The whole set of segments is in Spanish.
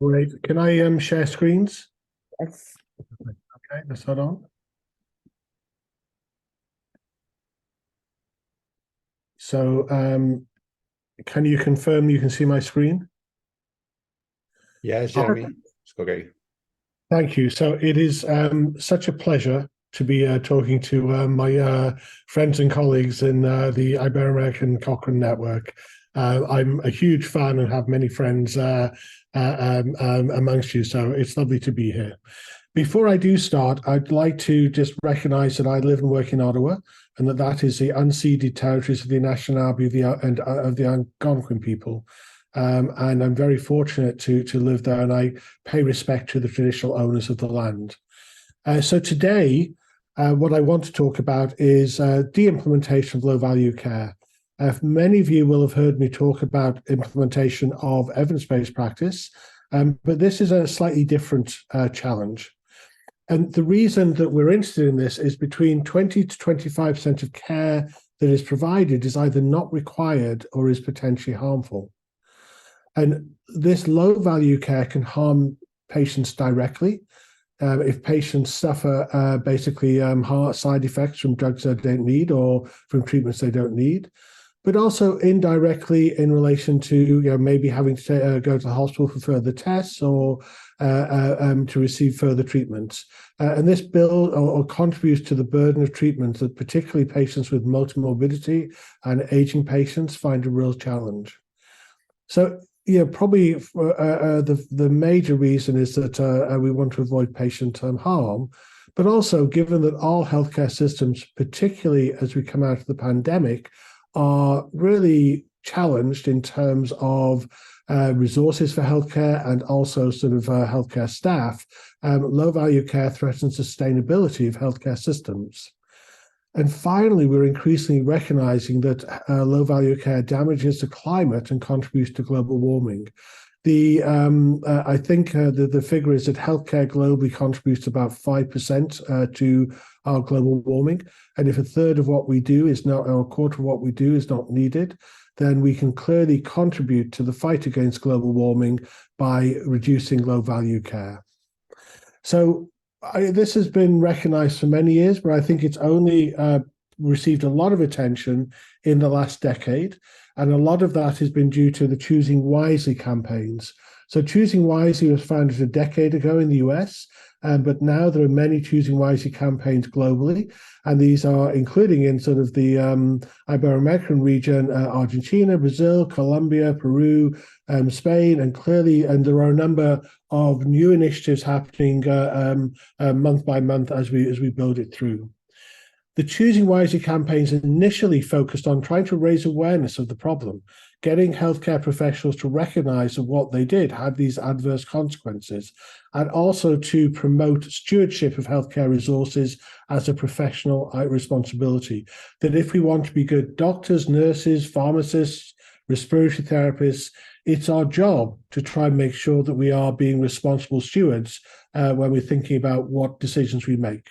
Great. Can I share screens? Yes. Okay, let's hold on. So can you confirm you can see my screen? Yes, Jeremy. It's okay. Thank you. So it is such a pleasure to be talking to my friends and colleagues in the Ibero-American Cochrane Network. I'm a huge fan and have many friends amongst you, so it's lovely to be here. Before I do start, I'd like to just recognize that I live and work in Ottawa, and that is the unceded territories of the Anishinaabe of the Algonquin people. And I'm very fortunate to live there, and I pay respect to the traditional owners of the land. So today, what I want to talk about is de-implementation of low-value care. Many of you will have heard me talk about implementation of evidence-based practice, but this is a slightly different challenge. And the reason that we're interested in this is between 20 to 25% of care that is provided is either not required or is potentially harmful. And this low value care can harm patients directly. If patients suffer basically heart side effects from drugs they don't need or from treatments they don't need, but also indirectly in relation to maybe having to go to the hospital for further tests or to receive further treatments. And this builds or contributes to the burden of treatment that particularly patients with multimorbidity and aging patients find a real challenge. So probably the major reason is that we want to avoid patient harm, but also given that all healthcare systems, particularly as we come out of the pandemic, are really challenged in terms of resources for healthcare and also sort of healthcare staff, low value care threatens sustainability of healthcare systems. And finally, we're increasingly recognizing that low value care damages the climate and contributes to global warming. I think the figure is that healthcare globally contributes about 5% to our global warming. And if a third of what we do is not, or a quarter of what we do is not needed, then we can clearly contribute to the fight against global warming by reducing low value care. So this has been recognized for many years, but I think it's only received a lot of attention in the last decade. And a lot of that has been due to the Choosing Wisely campaigns. So Choosing Wisely was founded a decade ago in the US, but now there are many Choosing Wisely campaigns globally. And these are including in sort of the Ibero-American region, Argentina, Brazil, Colombia, Peru, Spain, and there are a number of new initiatives happening month by month as we build it through. The Choosing Wisely campaigns initially focused on trying to raise awareness of the problem, getting healthcare professionals to recognize that what they did had these adverse consequences, and also to promote stewardship of healthcare resources as a professional responsibility. That if we want to be good doctors, nurses, pharmacists, respiratory therapists, it's our job to try and make sure that we are being responsible stewards when we're thinking about what decisions we make.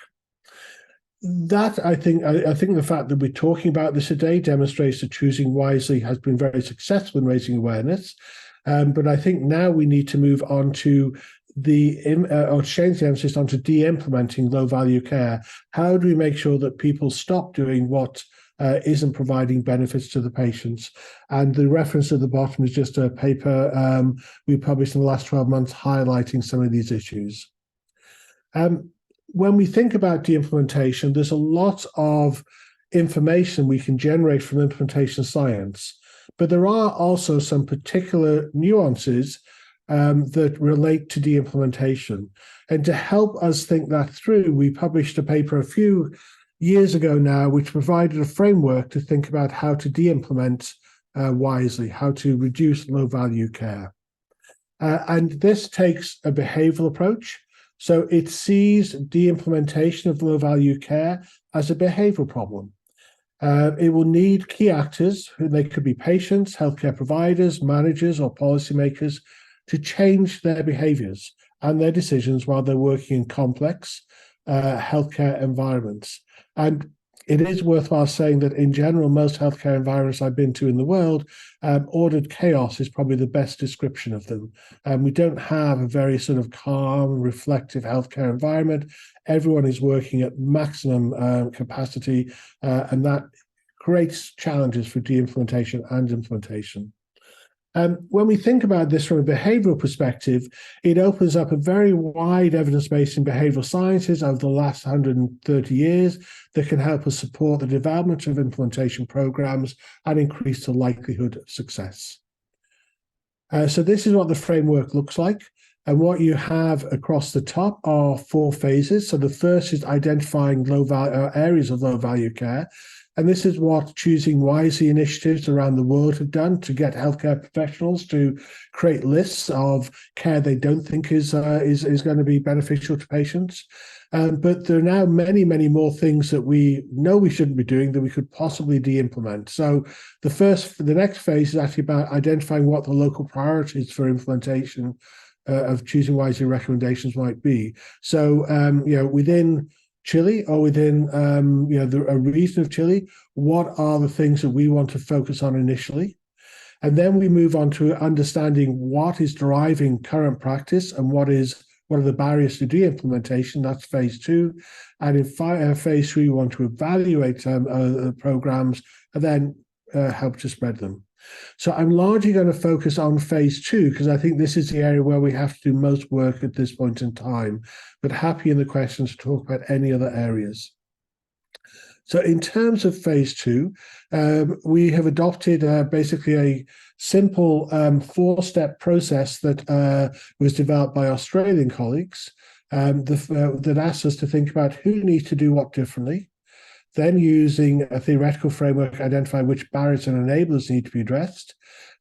That I think the fact that we're talking about this today demonstrates that Choosing Wisely has been very successful in raising awareness. But I think now we need to move on to or change the emphasis onto de-implementing low value care. How do we make sure that people stop doing what isn't providing benefits to the patients? And the reference at the bottom is just a paper we published in the last 12 months highlighting some of these issues. When we think about de-implementation, there's a lot of information we can generate from implementation science, but there are also some particular nuances that relate to de-implementation. And to help us think that through, we published a paper a few years ago now, which provided a framework to think about how to de-implement wisely, how to reduce low-value care. And this takes a behavioral approach. So it sees de-implementation of low-value care as a behavioral problem. It will need key actors, who they could be patients, healthcare providers, managers, or policymakers, to change their behaviors and their decisions while they're working in complex healthcare environments. And it is worthwhile saying that in general, most healthcare environments I've been to in the world, ordered chaos is probably the best description of them. We don't have a very sort of calm, reflective healthcare environment. Everyone is working at maximum capacity, and that creates challenges for de-implementation and implementation. When we think about this from a behavioral perspective, it opens up a very wide evidence base in behavioral sciences over the last 130 years that can help us support the development of implementation programs and increase the likelihood of success. So this is what the framework looks like. And what you have across the top are 4 phases. So the first is identifying areas of low value care. And this is what Choosing Wisely initiatives around the world have done to get healthcare professionals to create lists of care they don't think is going to be beneficial to patients. But there are now many, many more things that we know we shouldn't be doing that we could possibly de-implement. So the next phase is actually about identifying what the local priorities for implementation of Choosing Wisely recommendations might be. So, within Chile or within a region of Chile, what are the things that we want to focus on initially? And then we move on to understanding what is driving current practice and what are the barriers to de-implementation. That's phase 2. And in phase 3, we want to evaluate programs and then help to spread them. So I'm largely going to focus on phase 2 because I think this is the area where we have to do most work at this point in time, but happy in the questions to talk about any other areas. So in terms of phase 2, we have adopted basically a simple 4-step process that was developed by Australian colleagues that asks us to think about who needs to do what differently. Then using a theoretical framework, identify which barriers and enablers need to be addressed.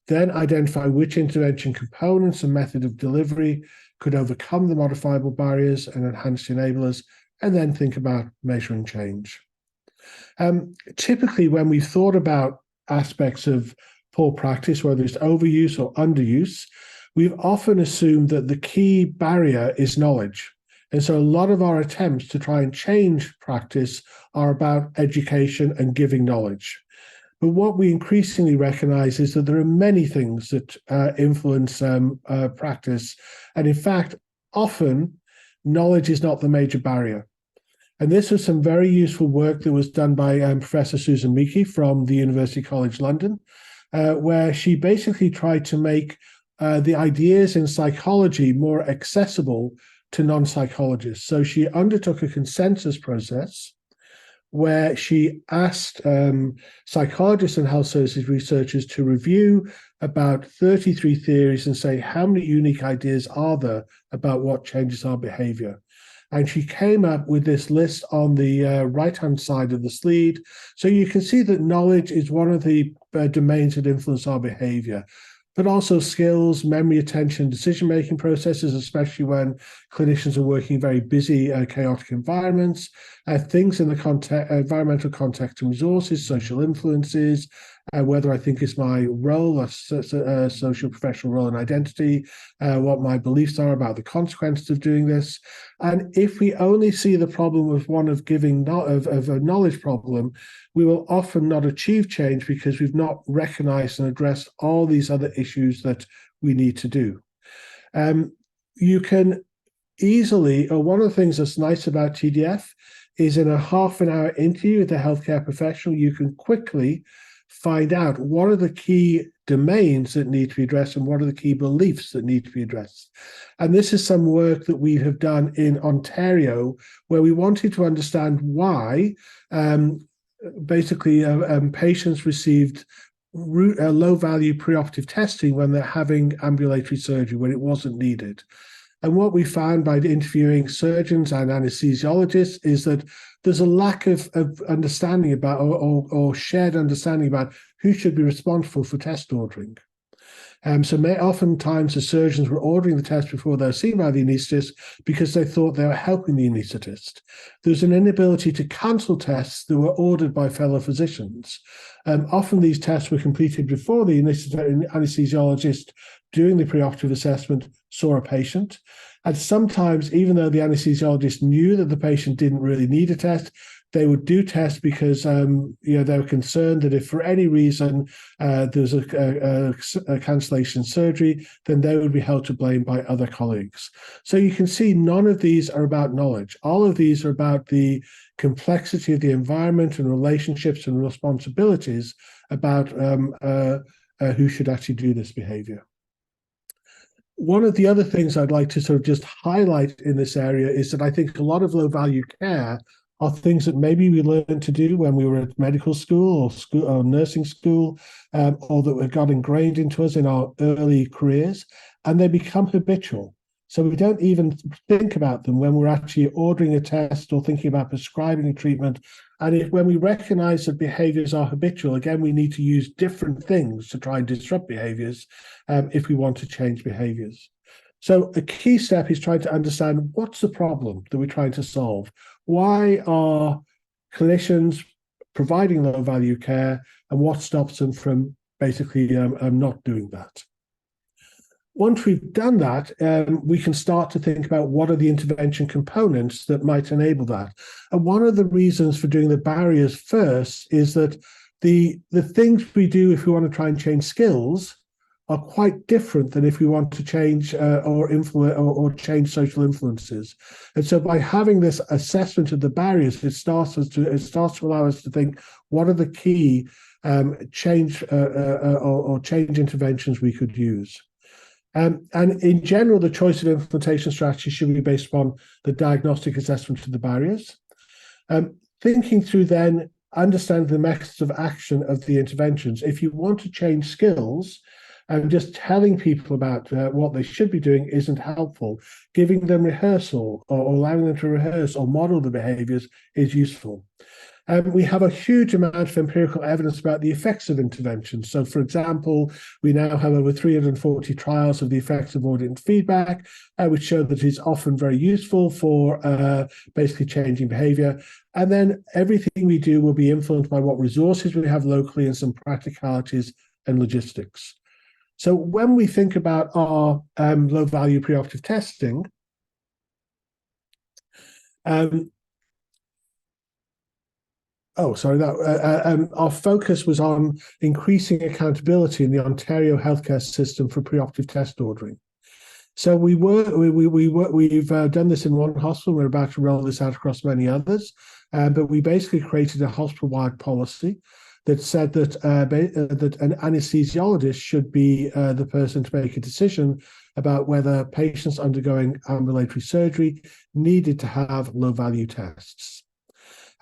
Then identify which intervention components and method of delivery could overcome the modifiable barriers and enhance the enablers, and then think about measuring change. Typically, when we've thought about aspects of poor practice, whether it's overuse or underuse, we've often assumed that the key barrier is knowledge. And so a lot of our attempts to try and change practice are about education and giving knowledge. But what we increasingly recognize is that there are many things that influence practice. And in fact, often knowledge is not the major barrier. And this was some very useful work that was done by Professor Susan Meeke from the University College London, where she basically tried to make the ideas in psychology more accessible to non-psychologists. So she undertook a consensus process where she asked psychologists and health services researchers to review about 33 theories and say, how many unique ideas are there about what changes our behavior? And she came up with this list on the right-hand side of the slide. So you can see that knowledge is one of the domains that influence our behavior, but also skills, memory, attention, decision-making processes, especially when clinicians are working in very busy, chaotic environments, things in the environmental context and resources, social influences, whether I think it's my role, a social professional role and identity, what my beliefs are about the consequences of doing this. And if we only see the problem as one of of a knowledge problem, we will often not achieve change because we've not recognized and addressed all these other issues that we need to do. You can easily, or one of the things that's nice about TDF is in a half-an-hour interview with a healthcare professional, you can quickly find out what are the key domains that need to be addressed and what are the key beliefs that need to be addressed. And this is some work that we have done in Ontario, where we wanted to understand why patients received low-value preoperative testing when they're having ambulatory surgery, when it wasn't needed. And what we found by interviewing surgeons and anesthesiologists is that there's a lack of understanding about or shared understanding about who should be responsible for test ordering. Oftentimes the surgeons were ordering the test before they were seen by the anaesthetist because they thought they were helping the anaesthetist. There's an inability to cancel tests that were ordered by fellow physicians. Often these tests were completed before the anesthesiologist doing the preoperative assessment saw a patient. And sometimes, even though the anesthesiologist knew that the patient didn't really need a test, They would do tests because they were concerned that if for any reason there's a cancellation surgery, then they would be held to blame by other colleagues. So you can see none of these are about knowledge. All of these are about the complexity of the environment and relationships and responsibilities about who should actually do this behavior. One of the other things I'd like to sort of just highlight in this area is that I think a lot of low value care are things that maybe we learned to do when we were at medical school or nursing school, or that got ingrained into us in our early careers, and they become habitual. So we don't even think about them when we're actually ordering a test or thinking about prescribing a treatment. And when we recognize that behaviors are habitual, again, we need to use different things to try and disrupt behaviors if we want to change behaviors. So a key step is trying to understand what's the problem that we're trying to solve. Why are clinicians providing low value care, and what stops them from basically not doing that? Once we've done that, we can start to think about what are the intervention components that might enable that. And one of the reasons for doing the barriers first is that the things we do if we want to try and change skills are quite different than if we want to change or change social influences. And so by having this assessment of the barriers, it starts to allow us to think, what are the key change interventions we could use? And in general, the choice of implementation strategy should be based upon the diagnostic assessment of the barriers. Thinking through then, understanding the methods of action of the interventions. If you want to change skills, and just telling people about what they should be doing isn't helpful. Giving them rehearsal or allowing them to rehearse or model the behaviors is useful. We have a huge amount of empirical evidence about the effects of intervention. So, for example, we now have over 340 trials of the effects of audient feedback, which show that it's often very useful for basically changing behavior. And then everything we do will be influenced by what resources we have locally and some practicalities and logistics. So when we think about our low-value preoperative testing, our focus was on increasing accountability in the Ontario healthcare system for preoperative test ordering. So we've done this in one hospital. We're about to roll this out across many others, but we basically created a hospital-wide policy that said that that an anesthesiologist should be the person to make a decision about whether patients undergoing ambulatory surgery needed to have low-value tests.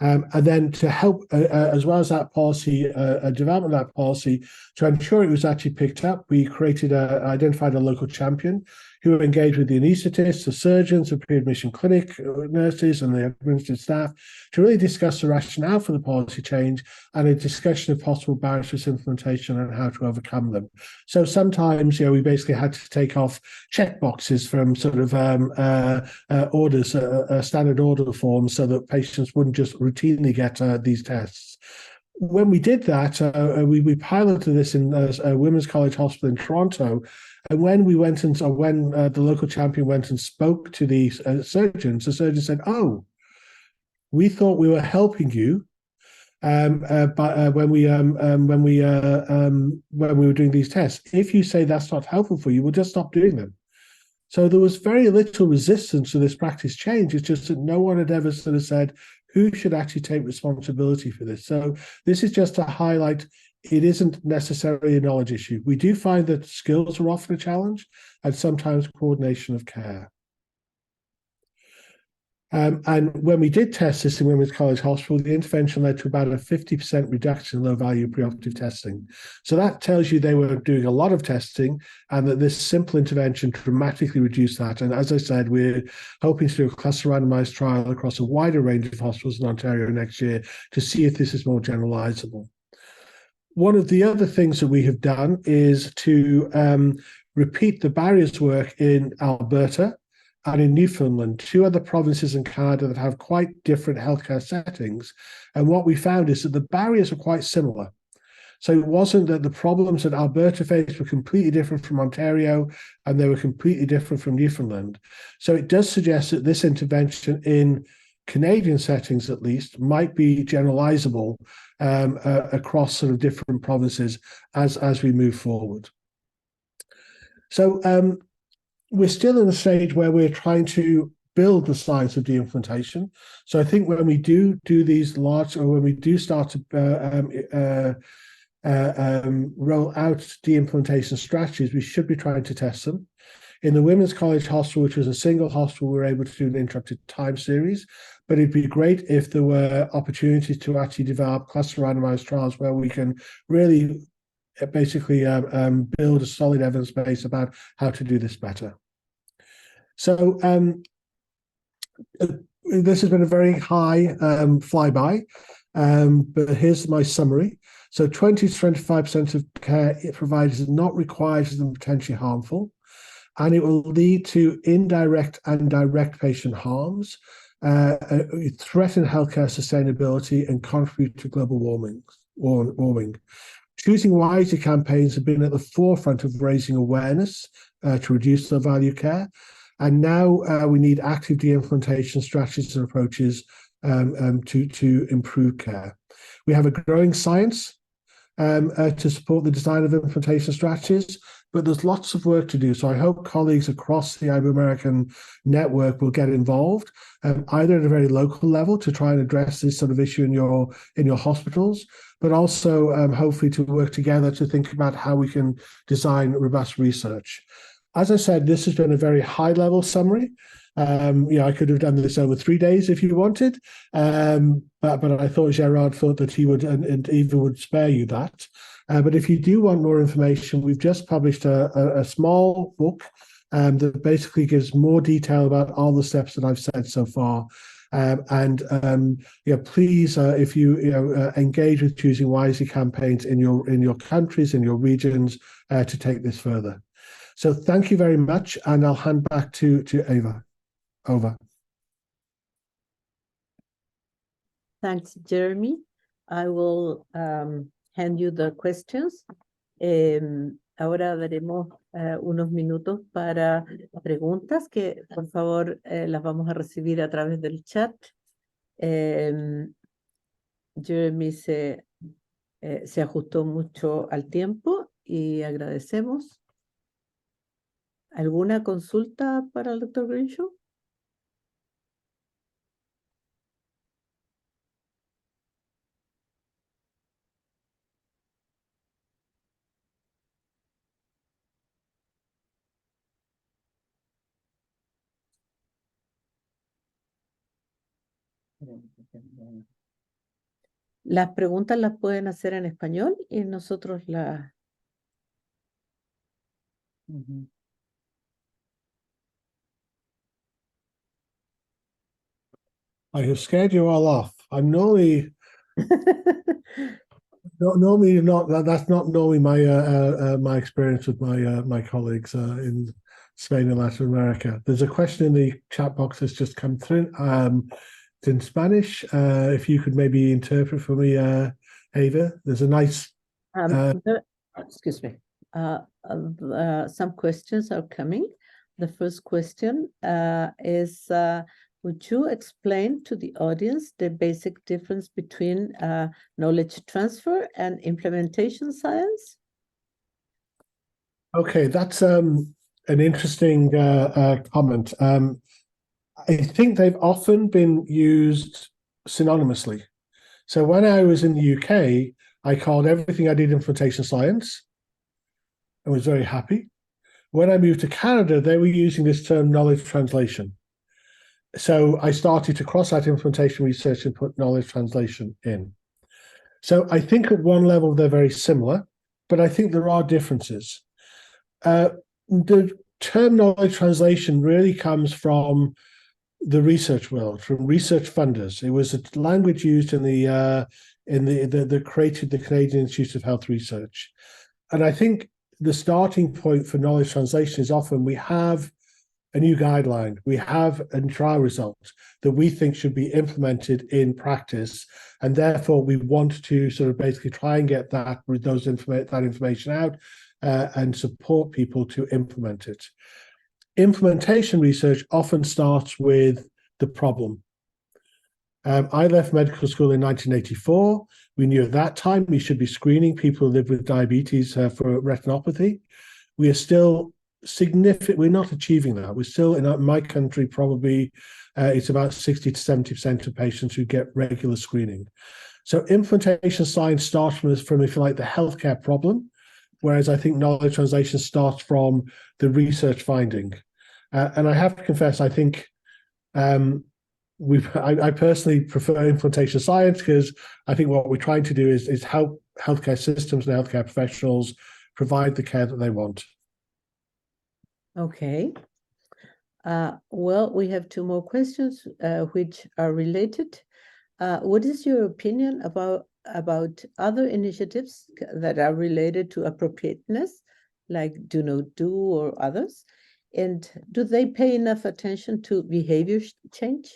And then to help, as well as that policy, development of that policy, to ensure it was actually picked up, we identified a local champion who engaged with the anaesthetists, the surgeons, the pre-admission clinic nurses, and the administrative staff to really discuss the rationale for the policy change and a discussion of possible barriers to implementation and how to overcome them. So sometimes, we basically had to take off check boxes from sort of orders, standard order forms, so that patients wouldn't just routinely get these tests. When we did that, we piloted this in Women's College Hospital in Toronto. And when the local champion went and spoke to the surgeon said, "Oh, we thought we were helping you, but when we were doing these tests. If you say that's not helpful for you, we'll just stop doing them." So there was very little resistance to this practice change. It's just that no one had ever sort of said who should actually take responsibility for this. So this is just to highlight it isn't necessarily a knowledge issue. We do find that skills are often a challenge and sometimes coordination of care. And when we did test this in Women's College Hospital, the intervention led to about a 50% reduction in low-value preoperative testing. So that tells you they were doing a lot of testing and that this simple intervention dramatically reduced that. And as I said, we're hoping to do a cluster randomized trial across a wider range of hospitals in Ontario next year to see if this is more generalizable. One of the other things that we have done is to repeat the barriers work in Alberta and in Newfoundland, two other provinces in Canada that have quite different healthcare settings. And what we found is that the barriers are quite similar. So it wasn't that the problems that Alberta faced were completely different from Ontario, and they were completely different from Newfoundland. So it does suggest that this intervention in Canadian settings at least might be generalizable across sort of different provinces as we move forward. So we're still in a stage where we're trying to build the science of de-implementation. So I think when we do these large, or when we do start to roll out de-implementation strategies, we should be trying to test them. In the Women's College Hospital, which was a single hospital, we were able to do an interrupted time series, but it'd be great if there were opportunities to actually develop cluster randomized trials where we can really basically build a solid evidence base about how to do this better. So this has been a very high flyby, but here's my summary. So 20 to 25% of care providers is not required as potentially harmful, and it will lead to indirect and direct patient harms, threaten healthcare sustainability, and contribute to global warming. Choosing Wisely campaigns have been at the forefront of raising awareness to reduce low value care. And now we need active de-implementation strategies and approaches to improve care. We have a growing science to support the design of implementation strategies, but there's lots of work to do. So I hope colleagues across the Ibero-American network will get involved, either at a very local level to try and address this sort of issue in your hospitals, but also hopefully to work together to think about how we can design robust research. As I said, this has been a very high-level summary. I could have done this over 3 days if you wanted, but I thought Gerard thought that he would and Eva would spare you that. But if you do want more information, we've just published a small book that basically gives more detail about all the steps that I've said so far. Please, if you engage with Choosing Wisely campaigns in your countries, in your regions, to take this further. So thank you very much, and I'll hand back to Eva. Over. Thanks, Jeremy. I will hand you the questions. Ahora daremos unos minutos para preguntas que, por favor, las vamos a recibir a través del chat. Jeremy se ajustó mucho al tiempo y agradecemos. ¿Alguna consulta para el Dr. Grinshaw? Las preguntas las pueden hacer en español y nosotros las... I have scared you all off. I'm normally not. That's not normally my my experience with my colleagues in Spain and Latin America. There's a question in the chat box that's just come through. It's in Spanish. If you could maybe interpret for me, Ava. There's a nice. Excuse me. Some questions are coming. The first question is. Would you explain to the audience the basic difference between knowledge transfer and implementation science? Okay, that's an interesting comment. I think they've often been used synonymously. So when I was in the UK, I called everything I did implementation science and was very happy. When I moved to Canada, they were using this term knowledge translation. So I started to cross out implementation research and put knowledge translation in. So I think at one level they're very similar, but I think there are differences. The term knowledge translation really comes from the research world, from research funders. It was a language used in the created the Canadian Institute of Health Research. And I think the starting point for knowledge translation is often we have a new guideline, we have a trial result that we think should be implemented in practice, and therefore we want to sort of basically try and get that information out and support people to implement it. Implementation research often starts with the problem. I left medical school in 1984. We knew at that time we should be screening people who live with diabetes for retinopathy. We are still significant. We're not achieving that. We're still in my country, probably it's about 60 to 70% of patients who get regular screening. So implementation science starts from, if you like, the healthcare problem, whereas I think knowledge translation starts from the research finding. And I have to confess, I think I personally prefer implementation science, because I think what we're trying to do is help healthcare systems and healthcare professionals provide the care that they want. Okay. Well, we have two more questions which are related. What is your opinion about other initiatives that are related to appropriateness, like Do Not Do or others? And do they pay enough attention to behavior change?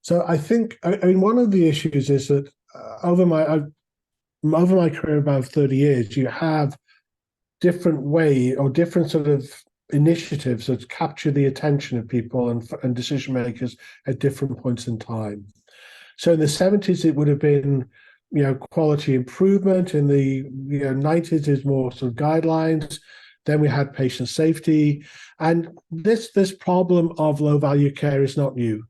So I think, I mean, one of the issues is that over my career, about 30 years, you have different sort of initiatives that capture the attention of people and decision makers at different points in time. So in the 70s, it would have been, quality improvement. In the 90s is more sort of guidelines. Then we had patient safety. And this problem of low value care is not new.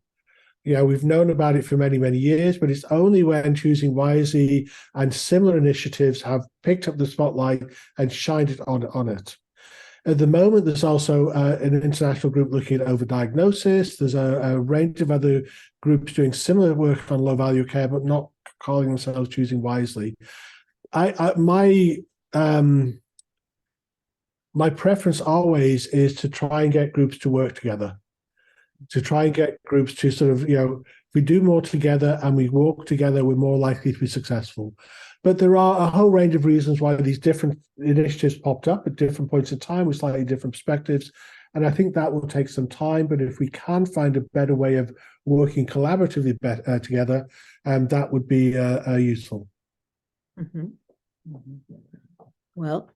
We've known about it for many, many years, but it's only when Choosing Wisely and similar initiatives have picked up the spotlight and shined it on it. At the moment, there's also an international group looking at overdiagnosis. There's a range of other groups doing similar work on low value care, but not calling themselves Choosing Wisely. My preference always is to try and get groups to work together, to try and get groups to sort of, if we do more together and we work together, we're more likely to be successful. But there are a whole range of reasons why these different initiatives popped up at different points in time with slightly different perspectives. And I think that will take some time. But if we can find a better way of working collaboratively together, that would be useful. Mm-hmm. Well,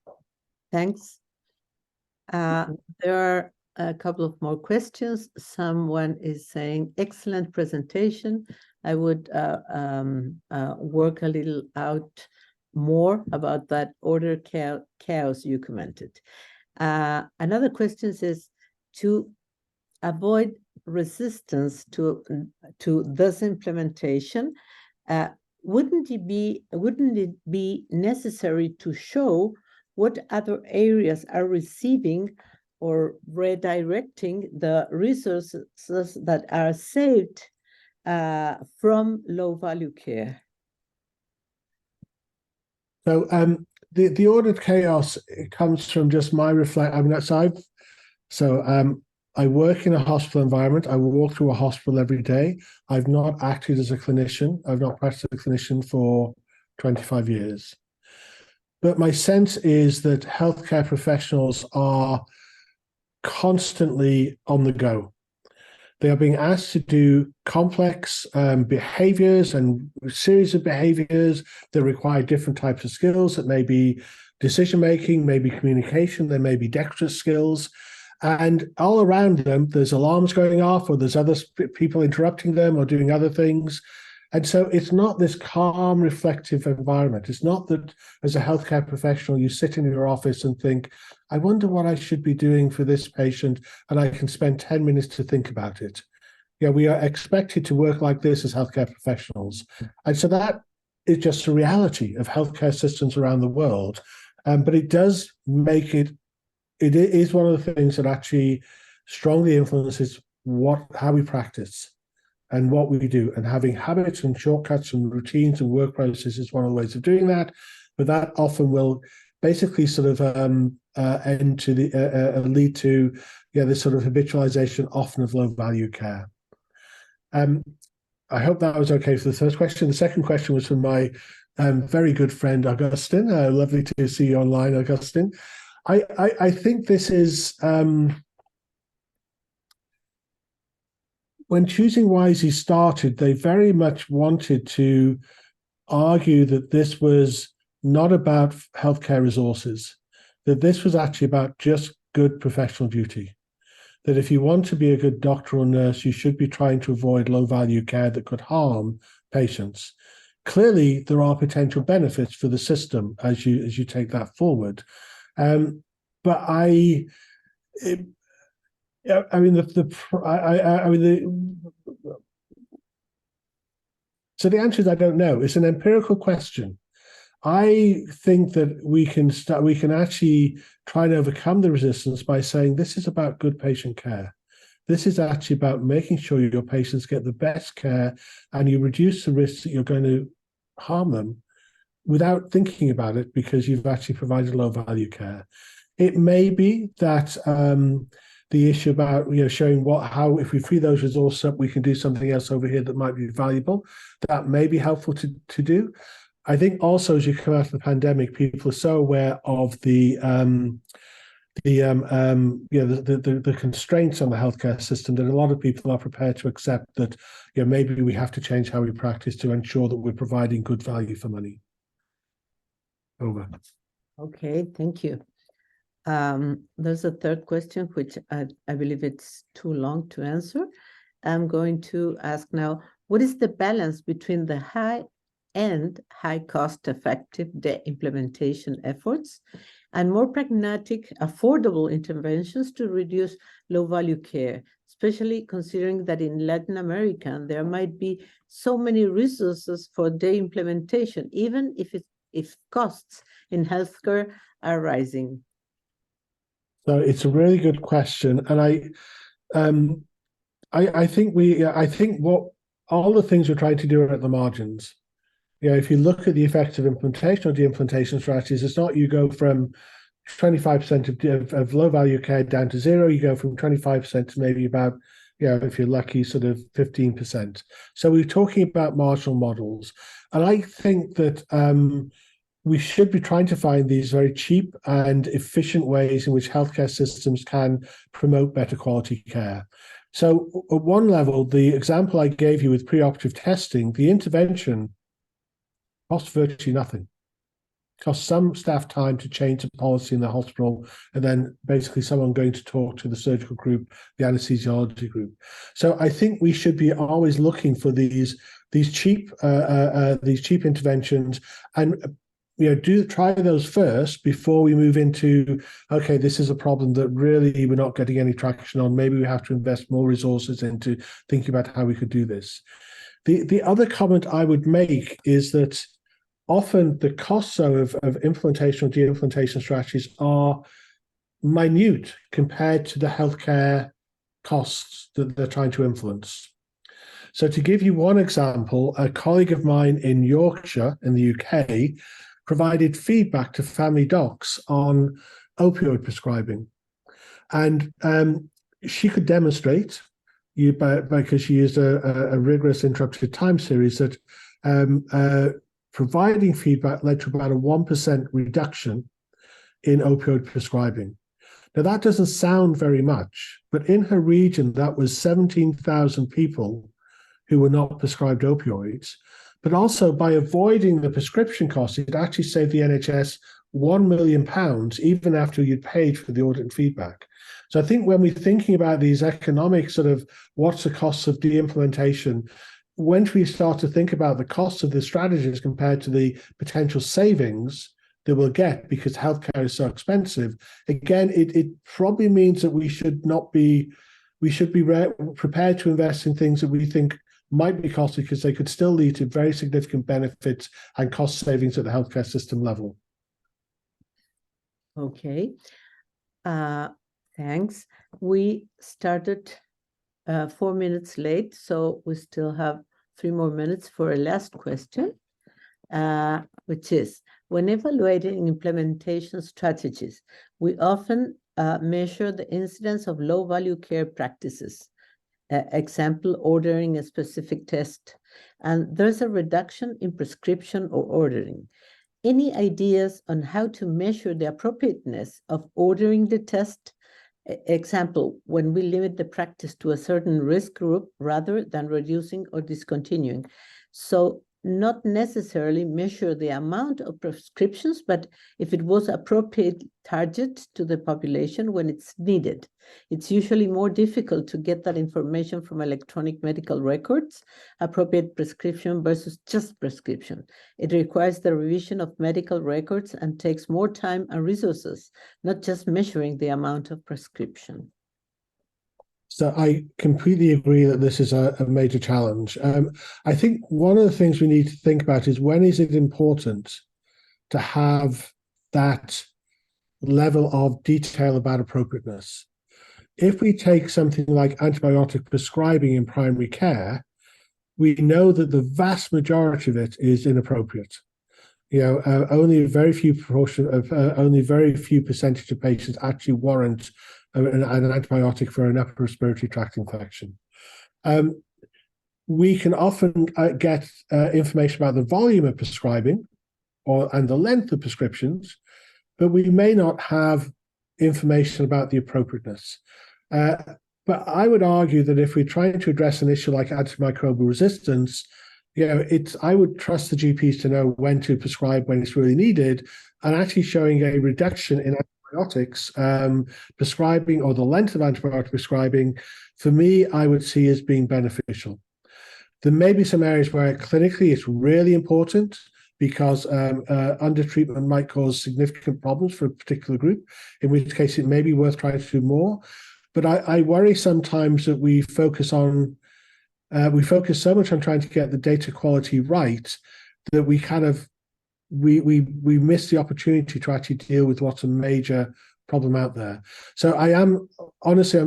thanks. There are a couple of more questions. Someone is saying, excellent presentation. I would work a little out more about that order chaos you commented. Another question is, to avoid resistance to this implementation, wouldn't it be necessary to show what other areas are receiving or redirecting the resources that are saved from low value care? So the ordered chaos, it comes from just my reflect. I mean, I work in a hospital environment. I walk through a hospital every day. I've not acted as a clinician. I've not practiced as a clinician for 25 years. But my sense is that healthcare professionals are constantly on the go. They are being asked to do complex behaviors and a series of behaviors that require different types of skills. That may be decision-making, maybe communication, there may be dexterous skills. And all around them, there's alarms going off, or there's other people interrupting them or doing other things. And so it's not this calm, reflective environment. It's not that as a healthcare professional, you sit in your office and think, I wonder what I should be doing for this patient, and I can spend 10 minutes to think about it. We are expected to work like this as healthcare professionals. And so that is just a reality of healthcare systems around the world. But it does make it is one of the things that actually strongly influences how we practice and what we do. And having habits and shortcuts and routines and work processes is one of the ways of doing that. But that often will basically sort of lead to this sort of habitualization often of low value care. I hope that was okay for the first question. The second question was from my very good friend Augustine. Lovely to see you online, Augustine. I think this is when Choosing Wisely started, they very much wanted to argue that this was not about healthcare resources, that this was actually about just good professional duty. that if you want to be a good doctor or nurse, you should be trying to avoid low-value care that could harm patients. Clearly, there are potential benefits for the system as you take that forward. But I mean, so the answer is I don't know. It's an empirical question. I think that we can actually try and overcome the resistance by saying this is about good patient care. This is actually about making sure your patients get the best care and you reduce the risks that you're going to harm them without thinking about it because you've actually provided low value care. It may be that the issue about showing how if we free those resources up, we can do something else over here that might be valuable. That may be helpful to do. I think also as you come out of the pandemic, people are so aware of the constraints on the healthcare system that a lot of people are prepared to accept that maybe we have to change how we practice to ensure that we're providing good value for money. Over. Okay, thank you. There's a third question, which I believe it's too long to answer. I'm going to ask now, what is the balance between the high-end, high cost-effective implementation efforts and more pragmatic, affordable interventions to reduce low-value care, especially considering that in Latin America, there might be so many resources for the implementation, even if costs in healthcare are rising? So it's a really good question, and I think what all the things we're trying to do are at the margins. If you look at the effective implementation or de-implementation strategies, it's not you go from 25% of low value care down to zero. You go from 25% to maybe about, if you're lucky, sort of 15%. So we're talking about marginal models, and I think that we should be trying to find these very cheap and efficient ways in which healthcare systems can promote better quality care. So at one level, the example I gave you with preoperative testing, the intervention costs virtually nothing. It costs some staff time to change the policy in the hospital, and then basically someone going to talk to the surgical group, the anesthesiology group. So I think we should be always looking for these cheap interventions and try those first before we move into, okay, this is a problem that really we're not getting any traction on. Maybe we have to invest more resources into thinking about how we could do this. The other comment I would make is that often the costs of implementation or de-implementation strategies are minute compared to the healthcare costs that they're trying to influence. So to give you one example, a colleague of mine in Yorkshire in the UK provided feedback to family docs on opioid prescribing. And she could demonstrate, because she used a rigorous interrupted time series, that providing feedback led to about a 1% reduction in opioid prescribing. Now, that doesn't sound very much, but in her region, that was 17,000 people who were not prescribed opioids. But also by avoiding the prescription costs, it actually saved the NHS £1 million, even after you'd paid for the audit and feedback. So I think when we're thinking about these economic sort of what's the costs of de-implementation, when we start to think about the costs of the strategies compared to the potential savings that we'll get because healthcare is so expensive, again, it probably means that we should be prepared to invest in things that we think might be costly because they could still lead to very significant benefits and cost savings at the healthcare system level. Okay, thanks. We started 4 minutes late, so we still have 3 more minutes for a last question, which is, when evaluating implementation strategies, we often measure the incidence of low-value care practices. Example, ordering a specific test, and there's a reduction in prescription or ordering. Any ideas on how to measure the appropriateness of ordering the test? Example, when we limit the practice to a certain risk group rather than reducing or discontinuing. So not necessarily measure the amount of prescriptions, but if it was appropriate target to the population when it's needed. It's usually more difficult to get that information from electronic medical records, appropriate prescription versus just prescription. It requires the revision of medical records and takes more time and resources, not just measuring the amount of prescription. So I completely agree that this is a major challenge. I think one of the things we need to think about is, when is it important to have that level of detail about appropriateness? If we take something like antibiotic prescribing in primary care, we know that the vast majority of it is inappropriate. Only a very few percentage of patients actually warrant an antibiotic for an upper respiratory tract infection. We can often get information about the volume of prescribing and the length of prescriptions, but we may not have information about the appropriateness. But I would argue that if we're trying to address an issue like antimicrobial resistance, I would trust the GPs to know when to prescribe when it's really needed, and actually showing a reduction in antibiotics prescribing, or the length of antibiotic prescribing, for me, I would see as being beneficial. There may be some areas where clinically it's really important, because under treatment might cause significant problems for a particular group, in which case it may be worth trying to do more. But I worry sometimes that we focus so much on trying to get the data quality right that we kind of we miss the opportunity to actually deal with what's a major problem out there. So I'm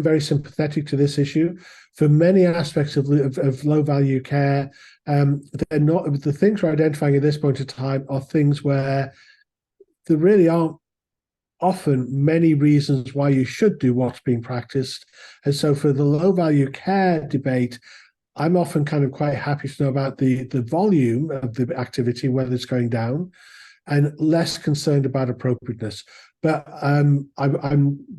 very sympathetic to this issue. For many aspects of low value care, they're not, the things we're identifying at this point in time are things where there really aren't often many reasons why you should do what's being practiced. And so for the low value care debate, I'm often kind of quite happy to know about the volume of the activity, whether it's going down, and less concerned about appropriateness. But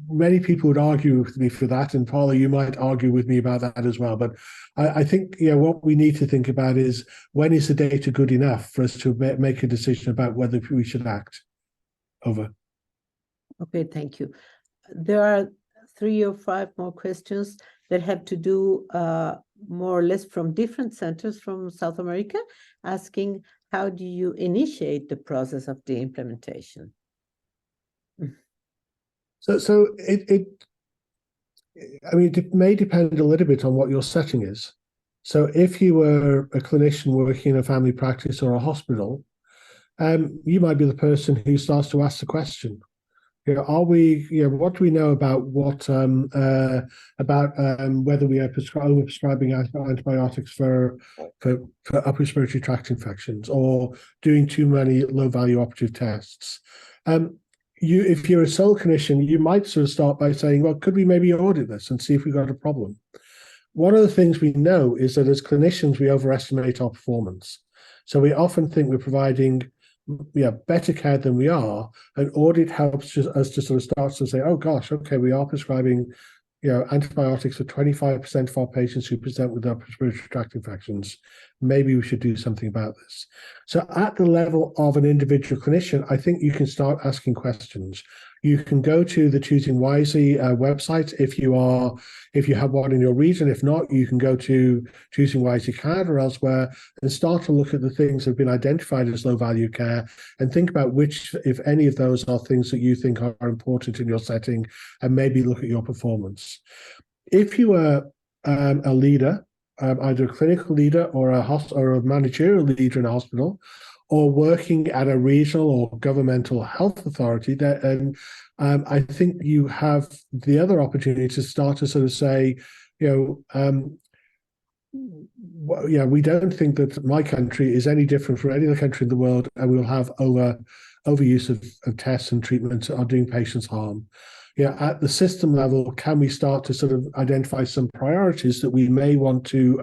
many people would argue with me for that, and Paula, you might argue with me about that as well. But I think what we need to think about is, when is the data good enough for us to make a decision about whether we should act? Over. Okay, thank you. There are 3 or 5 more questions that have to do more or less from different centers from South America, asking, how do you initiate the process of the implementation? So it may depend a little bit on what your setting is. So if you were a clinician working in a family practice or a hospital, you might be the person who starts to ask the question. What do we know about whether we are prescribing antibiotics for upper respiratory tract infections, or doing too many low value operative tests? If you're a sole clinician, you might sort of start by saying, well, could we maybe audit this and see if we've got a problem? One of the things we know is that as clinicians, we overestimate our performance. So we often think we're providing better care than we are. An audit helps us to sort of start to say, oh gosh, okay, we are prescribing antibiotics for 25% of our patients who present with upper respiratory tract infections. Maybe we should do something about this. So at the level of an individual clinician, I think you can start asking questions. You can go to the Choosing Wisely website if you have one in your region. If not, you can go to Choosing Wisely Canada or elsewhere and start to look at the things that have been identified as low value care, and think about which, if any of those, are things that you think are important in your setting, and maybe look at your performance. If you are a leader, either a clinical leader or a managerial leader in a hospital, or working at a regional or governmental health authority, I think you have the other opportunity to start to sort of say, we don't think that my country is any different from any other country in the world, and we'll have overuse of tests and treatments are doing patients harm. At the system level, can we start to sort of identify some priorities that we may want to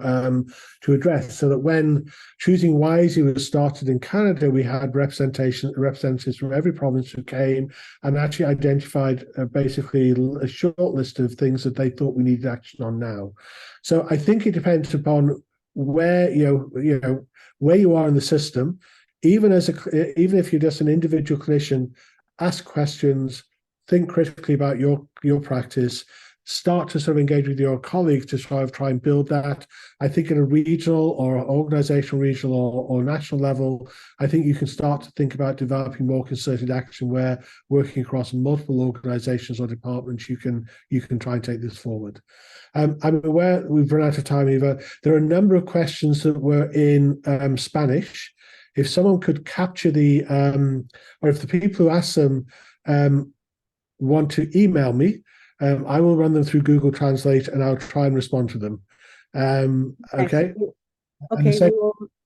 address, so that when Choosing Wisely was started in Canada, we had representatives from every province who came and actually identified basically a short list of things that they thought we needed action on now. So I think it depends upon where where you are in the system, even even if you're just an individual clinician, ask questions, think critically about your practice, start to sort of engage with your colleagues to try and build that. I think at a regional or organizational, regional or national level, I think you can start to think about developing more concerted action where working across multiple organizations or departments, you can try and take this forward. I'm aware we've run out of time, Eva. There are a number of questions that were in Spanish. If someone could capture the, or if the people who ask them want to email me, I will run them through Google Translate and I'll try and respond to them. Okay. Okay,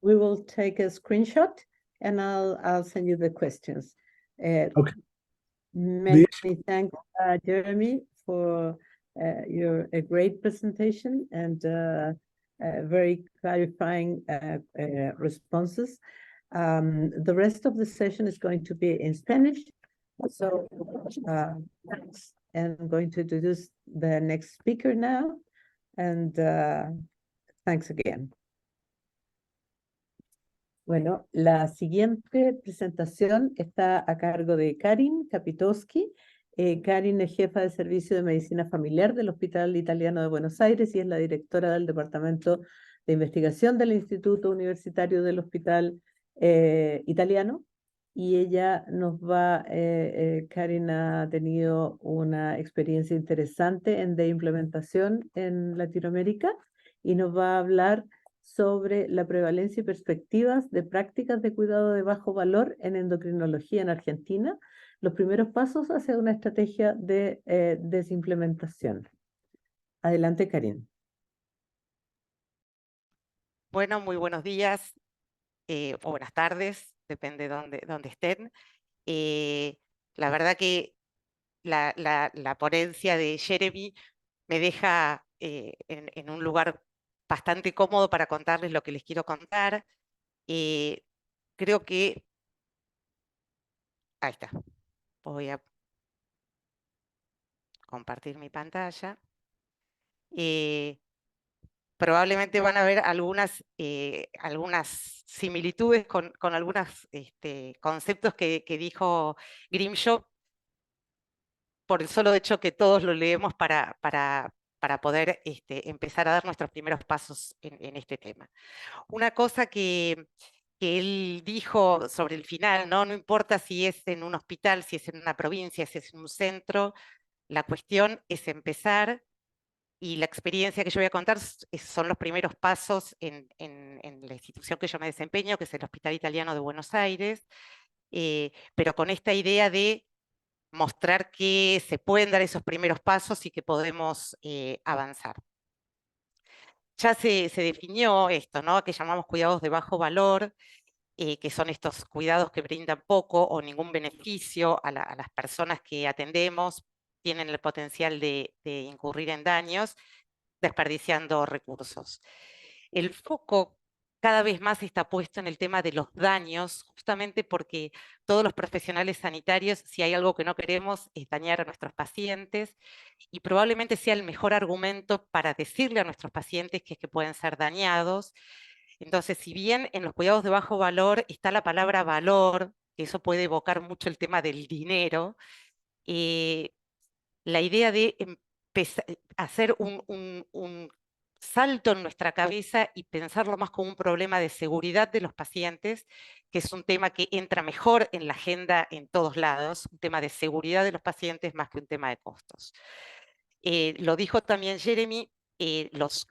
we will take a screenshot and I'll send you the questions. Okay. Many thanks, Jeremy, for your great presentation and very clarifying responses. The rest of the session is going to be in Spanish. So thanks. And I'm going to introduce the next speaker now. And thanks again. Bueno, la siguiente presentación está a cargo de Karin Kapitowski. Karin es jefa de servicio de medicina familiar del Hospital Italiano de Buenos Aires y es la directora del Departamento de Investigación del Instituto Universitario del Hospital Italiano. Y ella nos va, Karin ha tenido una experiencia interesante de implementación en Latinoamérica y nos va a hablar sobre la prevalencia y perspectivas de prácticas de cuidado de bajo valor en endocrinología en Argentina, los primeros pasos hacia una estrategia de desimplementación. Adelante, Karin. Bueno, muy buenos días o buenas tardes, depende de dónde estén. La verdad que la ponencia de Jeremy me deja en un lugar bastante cómodo para contarles lo que les quiero contar. Creo que... Ahí está. Voy a compartir mi pantalla. Probablemente van a ver algunas similitudes con algunos conceptos que dijo Grimshaw, por el solo hecho que todos lo leemos para poder empezar a dar nuestros primeros pasos en este tema. Una cosa que él dijo sobre el final, ¿no? No importa si es en un hospital, si es en una provincia, si es en un centro, la cuestión es empezar. Y la experiencia que yo voy a contar son los primeros pasos en la institución que yo me desempeño, que es el Hospital Italiano de Buenos Aires, pero con esta idea de mostrar que se pueden dar esos primeros pasos y que podemos avanzar. Ya se definió esto, ¿no? Que llamamos cuidados de bajo valor, que son estos cuidados que brindan poco o ningún beneficio a las personas que atendemos, tienen el potencial de incurrir en daños, desperdiciando recursos. El foco cada vez más está puesto en el tema de los daños, justamente porque todos los profesionales sanitarios, si hay algo que no queremos, es dañar a nuestros pacientes, y probablemente sea el mejor argumento para decirle a nuestros pacientes que pueden ser dañados. Entonces, si bien en los cuidados de bajo valor está la palabra valor, que eso puede evocar mucho el tema del dinero, la idea de hacer un salto en nuestra cabeza y pensarlo más como un problema de seguridad de los pacientes, que es un tema que entra mejor en la agenda en todos lados, un tema de seguridad de los pacientes más que un tema de costos. Lo dijo también Jeremy, los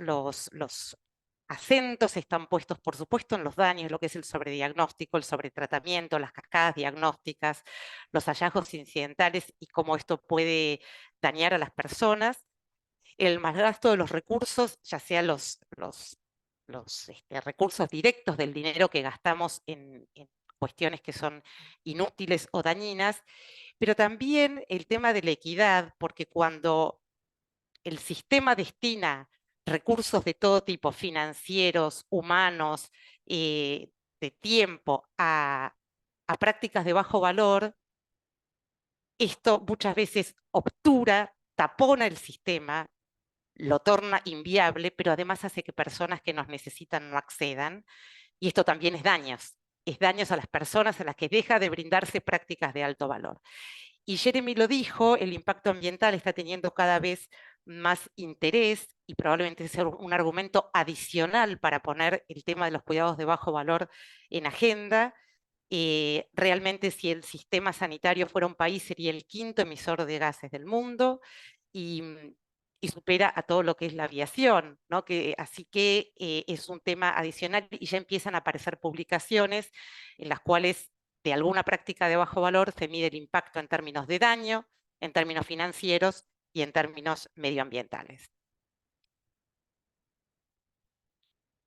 acentos están puestos, por supuesto, en los daños, lo que es el sobrediagnóstico, el sobretratamiento, las cascadas diagnósticas, los hallazgos incidentales y cómo esto puede dañar a las personas, el malgasto de los recursos, ya sea los recursos directos del dinero que gastamos en cuestiones que son inútiles o dañinas, pero también el tema de la equidad, porque cuando el sistema destina recursos de todo tipo, financieros, humanos, de tiempo, a prácticas de bajo valor, esto muchas veces obtura, tapona el sistema lo torna inviable, pero además hace que personas que nos necesitan no accedan, y esto también es daños a las personas a las que deja de brindarse prácticas de alto valor. Y Jeremy lo dijo, el impacto ambiental está teniendo cada vez más interés y probablemente sea un argumento adicional para poner el tema de los cuidados de bajo valor en agenda. Realmente, si el sistema sanitario fuera un país, sería el quinto emisor de gases del mundo y, y supera a todo lo que es la aviación, ¿no? Así que es un tema adicional y ya empiezan a aparecer publicaciones en las cuales de alguna práctica de bajo valor se mide el impacto en términos de daño, en términos financieros y en términos medioambientales.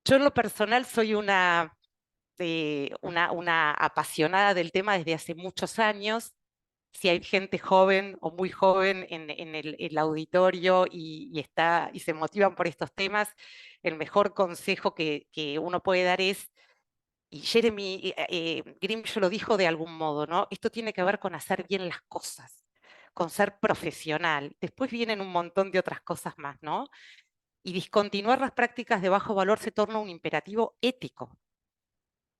Yo en lo personal soy una apasionada del tema desde hace muchos años. Si hay gente joven o muy joven en el auditorio y se motivan por estos temas, el mejor consejo que uno puede dar es, y Jeremy Grimshaw lo dijo de algún modo, ¿no? Esto tiene que ver con hacer bien las cosas, con ser profesional. Después vienen un montón de otras cosas más, ¿no? Y discontinuar las prácticas de bajo valor se torna un imperativo ético.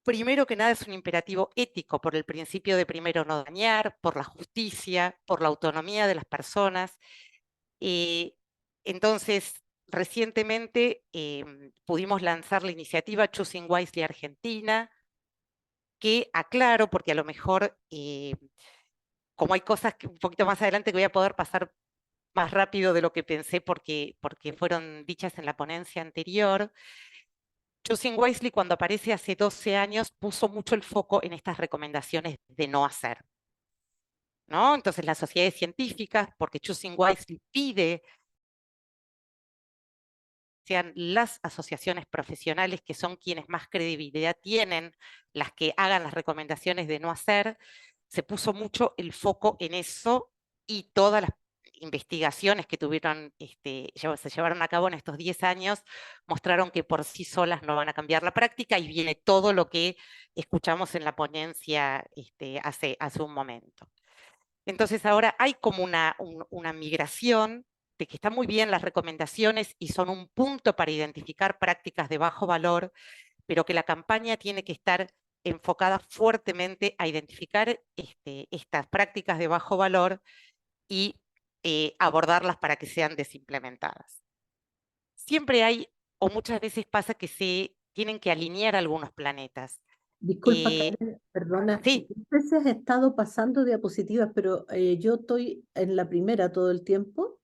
Primero que nada es un imperativo ético por el principio de primero no dañar, por la justicia, por la autonomía de las personas. Eh, entonces, recientemente pudimos lanzar la iniciativa Choosing Wisely Argentina, que aclaro, porque a lo mejor, como hay cosas que un poquito más adelante que voy a poder pasar más rápido de lo que pensé porque fueron dichas en la ponencia anterior, Choosing Wisely, cuando aparece hace 12 años, puso mucho el foco en estas recomendaciones de no hacer, ¿no? Entonces, las sociedades científicas, porque Choosing Wisely pide que sean las asociaciones profesionales, que son quienes más credibilidad tienen, las que hagan las recomendaciones de no hacer, se puso mucho el foco en eso y todas las investigaciones que se llevaron a cabo en estos 10 años mostraron que por sí solas no van a cambiar la práctica y viene todo lo que escuchamos en la ponencia hace un momento. Entonces ahora hay como una migración de que están muy bien las recomendaciones y son un punto para identificar prácticas de bajo valor, pero que la campaña tiene que estar enfocada fuertemente a identificar estas prácticas de bajo valor y abordarlas para que sean desimplementadas. Siempre hay, o muchas veces pasa que se tienen que alinear algunos planetas. Disculpa, Karen, perdona. Sí, Muchas veces he estado pasando diapositivas, pero yo estoy en la primera todo el tiempo,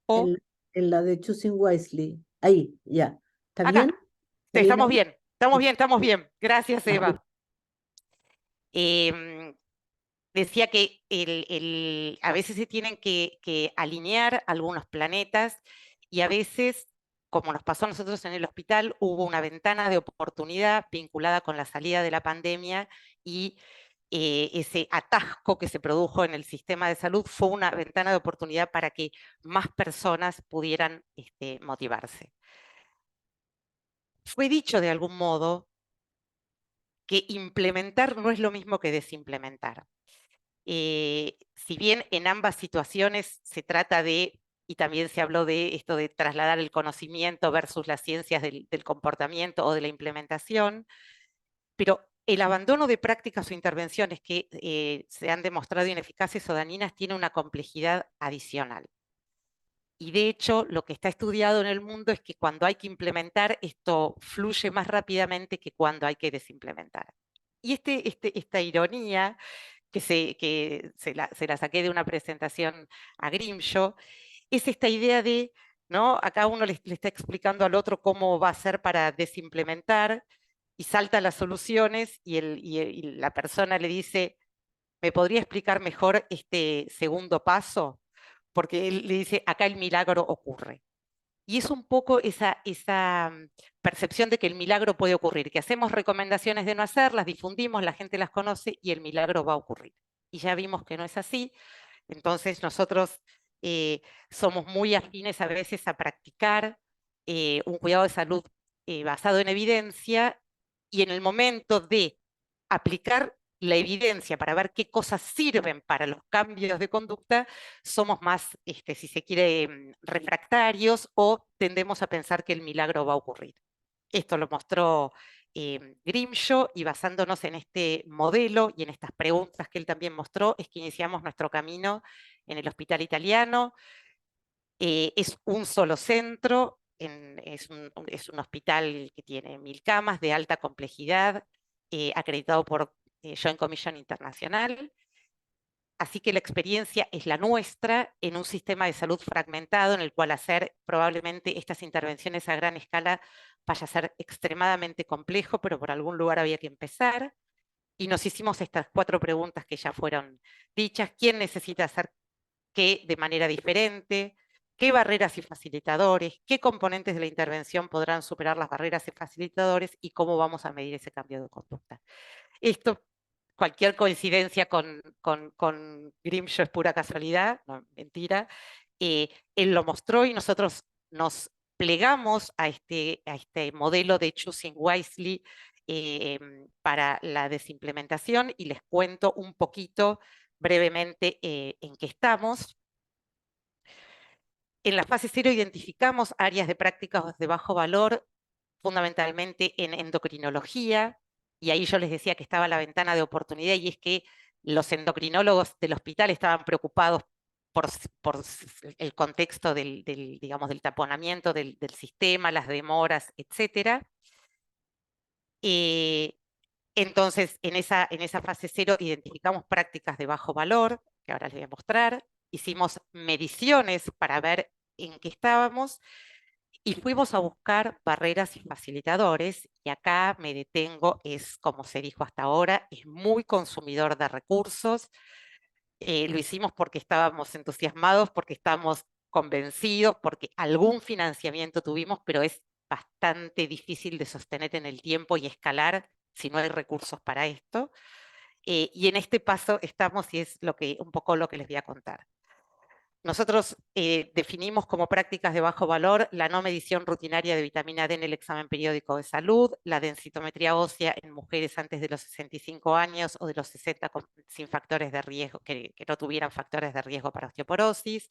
o en la de Choosing Wisely. Ahí, ya. ¿Está bien? acá. ¿Está bien Estamos ahí? bien, estamos bien, estamos bien. Gracias, Ya. Eva. Decía que a veces se tienen que alinear algunos planetas y a veces, como nos pasó a nosotros en el hospital, hubo una ventana de oportunidad vinculada con la salida de la pandemia y ese atasco que se produjo en el sistema de salud fue una ventana de oportunidad para que más personas pudieran motivarse. Fue dicho de algún modo que implementar no es lo mismo que desimplementar. Si bien en ambas situaciones se trata de, y también se habló de esto de trasladar el conocimiento versus las ciencias del comportamiento o de la implementación, pero el abandono de prácticas o intervenciones que se han demostrado ineficaces o dañinas tiene una complejidad adicional. Y de hecho, lo que está estudiado en el mundo es que cuando hay que implementar, esto fluye más rápidamente que cuando hay que desimplementar. Y esta ironía se la saqué de una presentación a Grimshaw, es esta idea de, ¿no? Acá uno le está explicando al otro cómo va a hacer para desimplementar y salta las soluciones y la persona le dice, ¿me podría explicar mejor este segundo paso? Porque él le dice, acá el milagro ocurre. Y es un poco esa percepción de que el milagro puede ocurrir, que hacemos recomendaciones de no hacerlas, difundimos, la gente las conoce y el milagro va a ocurrir. Y ya vimos que no es así. Entonces nosotros somos muy afines a veces a practicar un cuidado de salud basado en evidencia y en el momento de aplicar la evidencia para ver qué cosas sirven para los cambios de conducta, somos más, si se quiere, refractarios o tendemos a pensar que el milagro va a ocurrir. Esto lo mostró Grimshaw, y basándonos en este modelo y en estas preguntas que él también mostró, es que iniciamos nuestro camino en el Hospital Italiano. Es un solo centro, es un hospital que tiene 1000 camas de alta complejidad, acreditado por Joint Commission Internacional. Así que la experiencia es la nuestra en un sistema de salud fragmentado en el cual hacer probablemente estas intervenciones a gran escala vaya a ser extremadamente complejo, pero por algún lugar había que empezar. Y nos hicimos estas 4 preguntas que ya fueron dichas. ¿Quién necesita hacer qué de manera diferente? ¿Qué barreras y facilitadores? ¿Qué componentes de la intervención podrán superar las barreras y facilitadores? ¿Y cómo vamos a medir ese cambio de conducta? Esto, cualquier coincidencia con Grimshaw es pura casualidad, no, mentira. Él lo mostró y nosotros nos plegamos a este modelo de Choosing Wisely para la desimplementación, y les cuento un poquito brevemente en qué estamos. En la fase 0 identificamos áreas de prácticas de bajo valor, fundamentalmente en endocrinología, y ahí yo les decía que estaba la ventana de oportunidad, y es que los endocrinólogos del hospital estaban preocupados por el contexto digamos, del taponamiento del sistema, las demoras, etc. Entonces, en esa fase 0 identificamos prácticas de bajo valor, que ahora les voy a mostrar. Hicimos mediciones para ver en qué estábamos, y fuimos a buscar barreras y facilitadores, y acá me detengo, es como se dijo hasta ahora, es muy consumidor de recursos. Lo hicimos porque estábamos entusiasmados, porque estamos convencidos, porque algún financiamiento tuvimos, pero es bastante difícil de sostener en el tiempo y escalar si no hay recursos para esto. Y en este paso estamos, y es un poco lo que les voy a contar. Nosotros definimos como prácticas de bajo valor la no medición rutinaria de vitamina D en el examen periódico de salud, la densitometría ósea en mujeres antes de los 65 años o de los 60 sin factores de riesgo, que no tuvieran factores de riesgo para osteoporosis,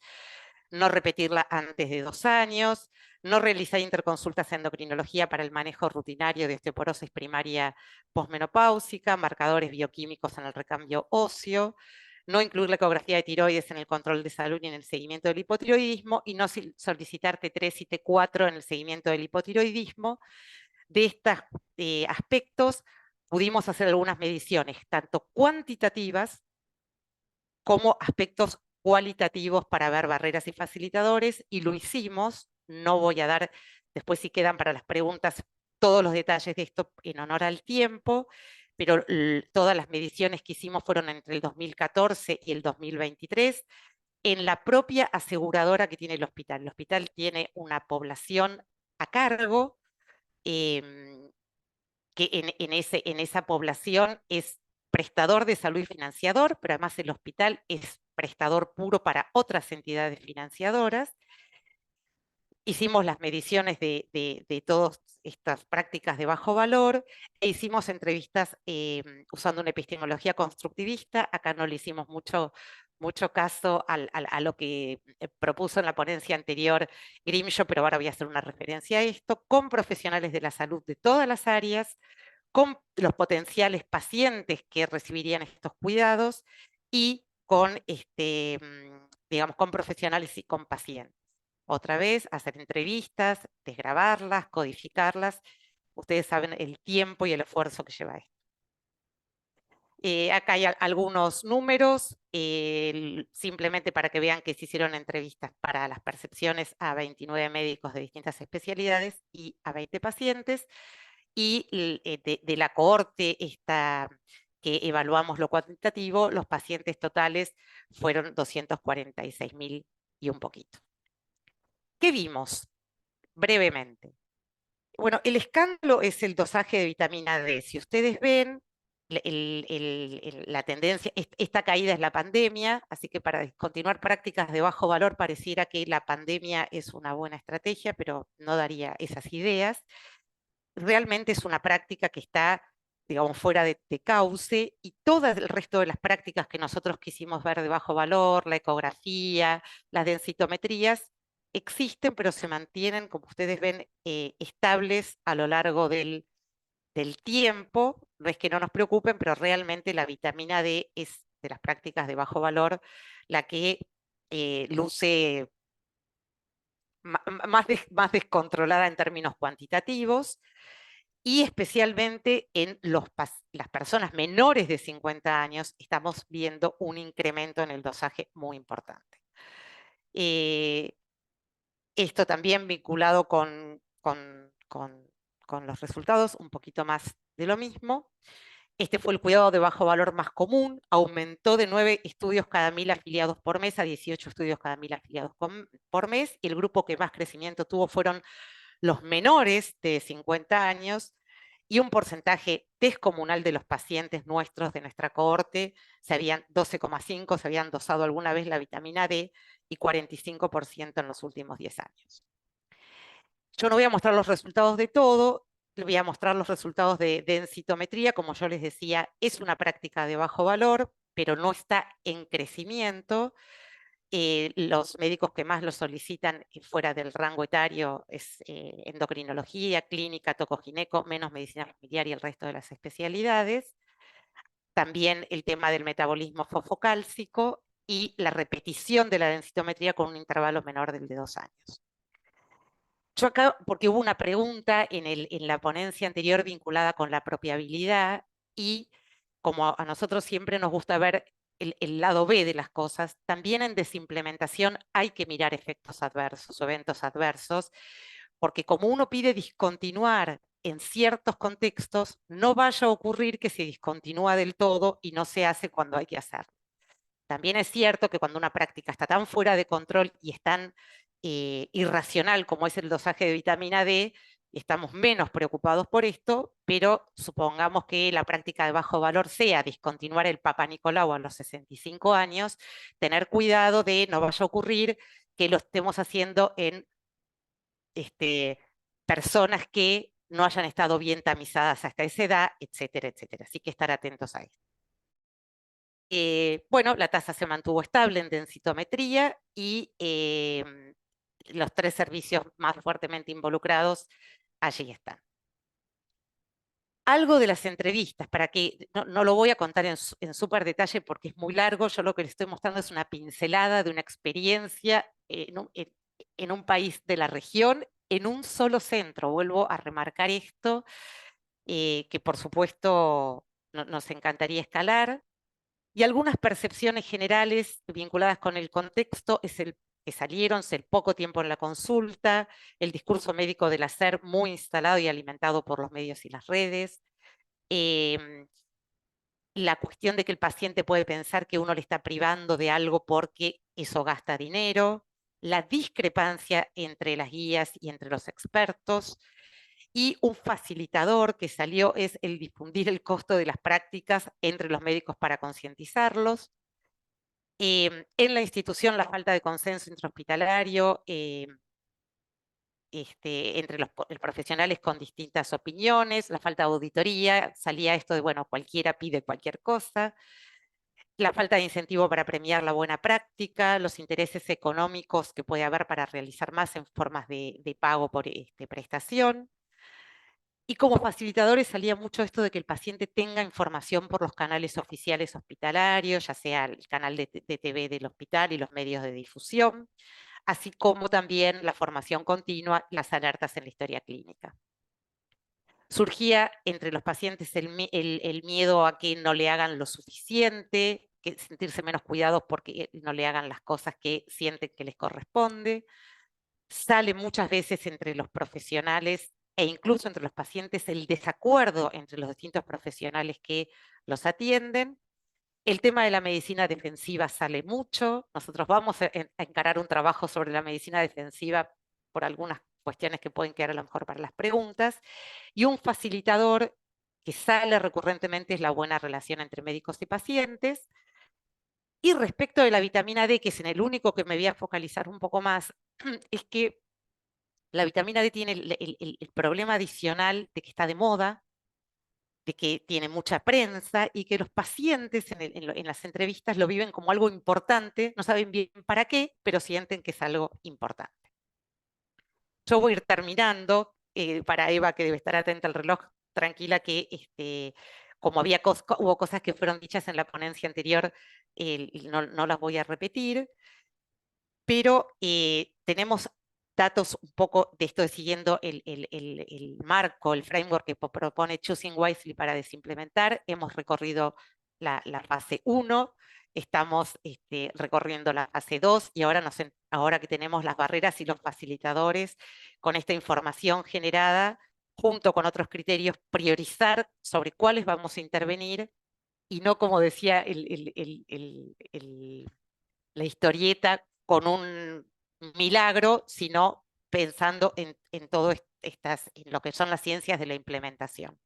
no repetirla antes de 2 años, no realizar interconsultas en endocrinología para el manejo rutinario de osteoporosis primaria posmenopáusica, marcadores bioquímicos en el recambio óseo, no incluir la ecografía de tiroides en el control de salud y en el seguimiento del hipotiroidismo, y no solicitar T3 y T4 en el seguimiento del hipotiroidismo. De estos aspectos pudimos hacer algunas mediciones, tanto cuantitativas como aspectos cualitativos para ver barreras y facilitadores, y lo hicimos. No voy a dar, después si quedan para las preguntas, todos los detalles de esto en honor al tiempo, pero todas las mediciones que hicimos fueron entre el 2014 y el 2023 en la propia aseguradora que tiene el hospital. El hospital tiene una población a cargo, que en esa población es prestador de salud y financiador, pero además el hospital es prestador puro para otras entidades financiadoras. Hicimos las mediciones de todas estas prácticas de bajo valor, e hicimos entrevistas usando una epistemología constructivista. Acá no le hicimos mucho caso a lo que propuso en la ponencia anterior Grimshaw, pero ahora voy a hacer una referencia a esto, con profesionales de la salud de todas las áreas, con los potenciales pacientes que recibirían estos cuidados, y con, digamos, con profesionales y con pacientes. Otra vez, hacer entrevistas, desgrabarlas, codificarlas. Ustedes saben el tiempo y el esfuerzo que lleva esto. Acá hay algunos números, simplemente para que vean que se hicieron entrevistas para las percepciones a 29 médicos de distintas especialidades y a 20 pacientes, y de la cohorte esta que evaluamos lo cuantitativo, los pacientes totales fueron 246.000 y un poquito. ¿Qué vimos? Brevemente. Bueno, el escándalo es el dosaje de vitamina D. Si ustedes ven, la tendencia, esta caída es la pandemia, así que para continuar prácticas de bajo valor pareciera que la pandemia es una buena estrategia, pero no daría esas ideas. Realmente es una práctica que está digamos, fuera de cauce, y todo el resto de las prácticas que nosotros quisimos ver de bajo valor, la ecografía, las densitometrías, existen, pero se mantienen, como ustedes ven, estables a lo largo del tiempo. No es que no nos preocupen, pero realmente la vitamina D es de las prácticas de bajo valor la que luce más descontrolada en términos cuantitativos, y especialmente en las personas menores de 50 años estamos viendo un incremento en el dosaje muy importante. Esto también vinculado con los resultados, un poquito más de lo mismo. Este fue el cuidado de bajo valor más común, aumentó de 9 estudios cada 1000 afiliados por mes a 18 estudios cada 1000 afiliados por mes, y el grupo que más crecimiento tuvo fueron los menores de 50 años, y un porcentaje descomunal de los pacientes nuestros de nuestra cohorte, 12,5, se habían dosado alguna vez la vitamina D, y 45% en los últimos 10 años. Yo no voy a mostrar los resultados de todo, les voy a mostrar los resultados de densitometría. Como yo les decía, es una práctica de bajo valor, pero no está en crecimiento. Los médicos que más lo solicitan fuera del rango etario es endocrinología, clínica, tocogineco, menos medicina familiar y el resto de las especialidades. También el tema del metabolismo fosfocálcico y la repetición de la densitometría con un intervalo menor del de 2 años. Yo acá, porque hubo una pregunta en la ponencia anterior vinculada con la apropiabilidad, y como a nosotros siempre nos gusta ver el lado B de las cosas, también en desimplementación hay que mirar efectos adversos o eventos adversos, porque como uno pide discontinuar en ciertos contextos, no vaya a ocurrir que se discontinúa del todo y no se hace cuando hay que hacerlo. También es cierto que cuando una práctica está tan fuera de control y es tan irracional como es el dosaje de vitamina D, estamos menos preocupados por esto, pero supongamos que la práctica de bajo valor sea discontinuar el Papa Nicolau a los 65 años, tener cuidado de no vaya a ocurrir que lo estemos haciendo en personas que no hayan estado bien tamizadas hasta esa edad, etcétera, etcétera. Así que estar atentos a esto. Bueno, la tasa se mantuvo estable en densitometría, y los 3 servicios más fuertemente involucrados allí están. Algo de las entrevistas, para que no lo voy a contar en súper detalle porque es muy largo. Yo lo que les estoy mostrando es una pincelada de una experiencia en un país de la región, en un solo centro. Vuelvo a remarcar esto, que por supuesto nos encantaría escalar. Y algunas percepciones generales vinculadas con el contexto es el que salieron, el poco tiempo en la consulta, el discurso médico del hacer muy instalado y alimentado por los medios y las redes, la cuestión de que el paciente puede pensar que uno le está privando de algo porque eso gasta dinero, la discrepancia entre las guías y entre los expertos, y un facilitador que salió es el difundir el costo de las prácticas entre los médicos para concientizarlos. En la institución, la falta de consenso intrahospitalario entre los profesionales con distintas opiniones, la falta de auditoría, salía esto de, bueno, cualquiera pide cualquier cosa, la falta de incentivo para premiar la buena práctica, los intereses económicos que puede haber para realizar más en formas de pago por prestación. Y como facilitadores salía mucho esto de que el paciente tenga información por los canales oficiales hospitalarios, ya sea el canal de TV del hospital y los medios de difusión, así como también la formación continua, las alertas en la historia clínica. Surgía entre los pacientes el miedo a que no le hagan lo suficiente, que sentirse menos cuidados porque no le hagan las cosas que sienten que les corresponde. Sale muchas veces entre los profesionales e incluso entre los pacientes el desacuerdo entre los distintos profesionales que los atienden. El tema de la medicina defensiva sale mucho. Nosotros vamos a encarar un trabajo sobre la medicina defensiva por algunas cuestiones que pueden quedar a lo mejor para las preguntas. Y un facilitador que sale recurrentemente es la buena relación entre médicos y pacientes. Y respecto de la vitamina D, que es en el único que me voy a focalizar un poco más, es que la vitamina D tiene el problema adicional de que está de moda, de que tiene mucha prensa y que los pacientes en las entrevistas lo viven como algo importante, no saben bien para qué, pero sienten que es algo importante. Yo voy a ir terminando, para Eva, que debe estar atenta al reloj, tranquila que como hubo cosas que fueron dichas en la ponencia anterior, no las voy a repetir, pero tenemos datos un poco de esto, siguiendo el marco, el framework que propone Choosing Wisely para desimplementar. Hemos recorrido la fase 1, estamos recorriendo la fase 2 y ahora que tenemos las barreras y los facilitadores, con esta información generada, junto con otros criterios, priorizar sobre cuáles vamos a intervenir y no, como decía la historieta, con un milagro, sino pensando en todo en lo que son las ciencias de la implementación.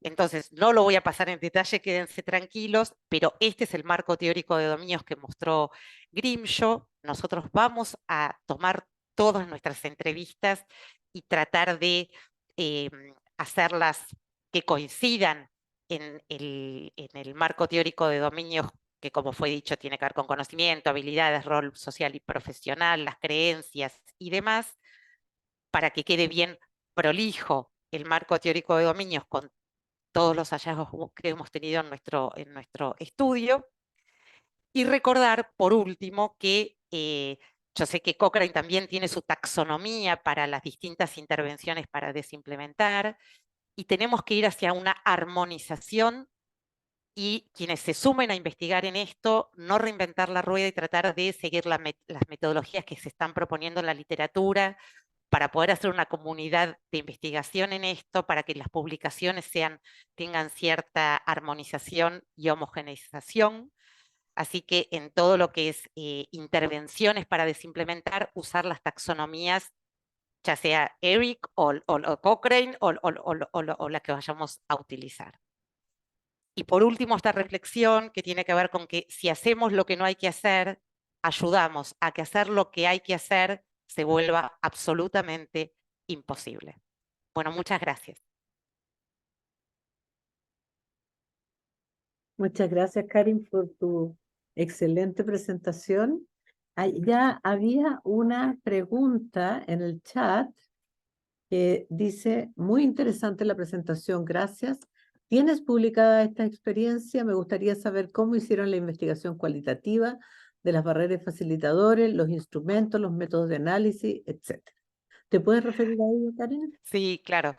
Entonces, no lo voy a pasar en detalle, quédense tranquilos, pero este es el marco teórico de dominios que mostró Grimshaw. Nosotros vamos a tomar todas nuestras entrevistas y tratar de hacerlas que coincidan en el marco teórico de dominios que, como fue dicho, tiene que ver con conocimiento, habilidades, rol social y profesional, las creencias y demás, para que quede bien prolijo el marco teórico de dominios con todos los hallazgos que hemos tenido en nuestro estudio. Y recordar, por último, que yo sé que Cochrane también tiene su taxonomía para las distintas intervenciones para desimplementar, y tenemos que ir hacia una armonización, y quienes se sumen a investigar en esto, no reinventar la rueda y tratar de seguir las metodologías que se están proponiendo en la literatura, para poder hacer una comunidad de investigación en esto, para que las publicaciones tengan cierta armonización y homogeneización. Así que en todo lo que es intervenciones para desimplementar, usar las taxonomías, ya sea ERIC o Cochrane o la que vayamos a utilizar. Y por último, esta reflexión que tiene que ver con que si hacemos lo que no hay que hacer, ayudamos a que hacer lo que hay que hacer se vuelva absolutamente imposible. Bueno, muchas gracias. Muchas gracias, Karin, por tu excelente presentación. Ya había una pregunta en el chat que dice, muy interesante la presentación, gracias. ¿Tienes publicada esta experiencia? Me gustaría saber cómo hicieron la investigación cualitativa de las barreras facilitadores, los instrumentos, los métodos de análisis, etcétera. ¿Te puedes referir a ello, Karin? Sí, claro.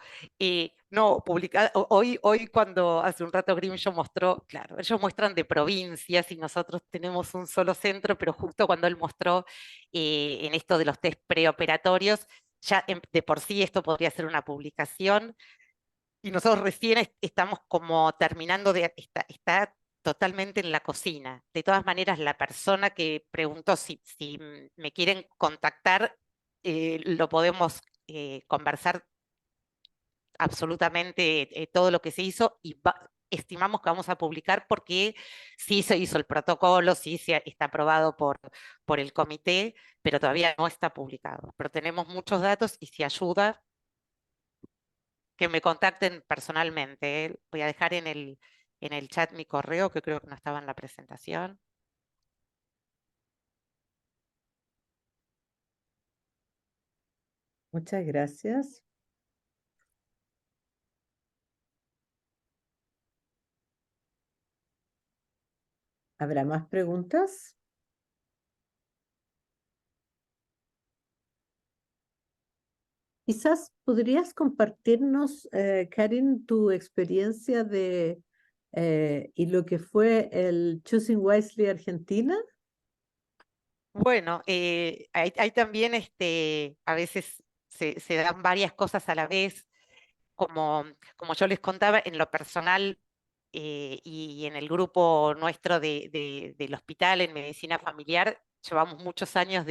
No, hoy cuando hace un rato Grimshaw mostró, claro, ellos muestran de provincias y nosotros tenemos un solo centro, pero justo cuando él mostró en esto de los test preoperatorios, ya de por sí esto podría ser una publicación, y nosotros recién estamos como terminando está totalmente en la cocina. De todas maneras, la persona que preguntó si me quieren contactar, lo podemos conversar absolutamente todo lo que se hizo, y estimamos que vamos a publicar porque sí se hizo el protocolo, sí está aprobado por el comité, pero todavía no está publicado. Pero tenemos muchos datos, y si ayuda, que me contacten personalmente. Voy a dejar en el chat mi correo, que creo que no estaba en la presentación. Muchas gracias. ¿Habrá más preguntas? Quizás podrías compartirnos, Karin, tu experiencia y lo que fue el Choosing Wisely Argentina. Bueno, hay también a veces se dan varias cosas a la vez, como yo les contaba, en lo personal y en el grupo nuestro del hospital en medicina familiar, llevamos muchos años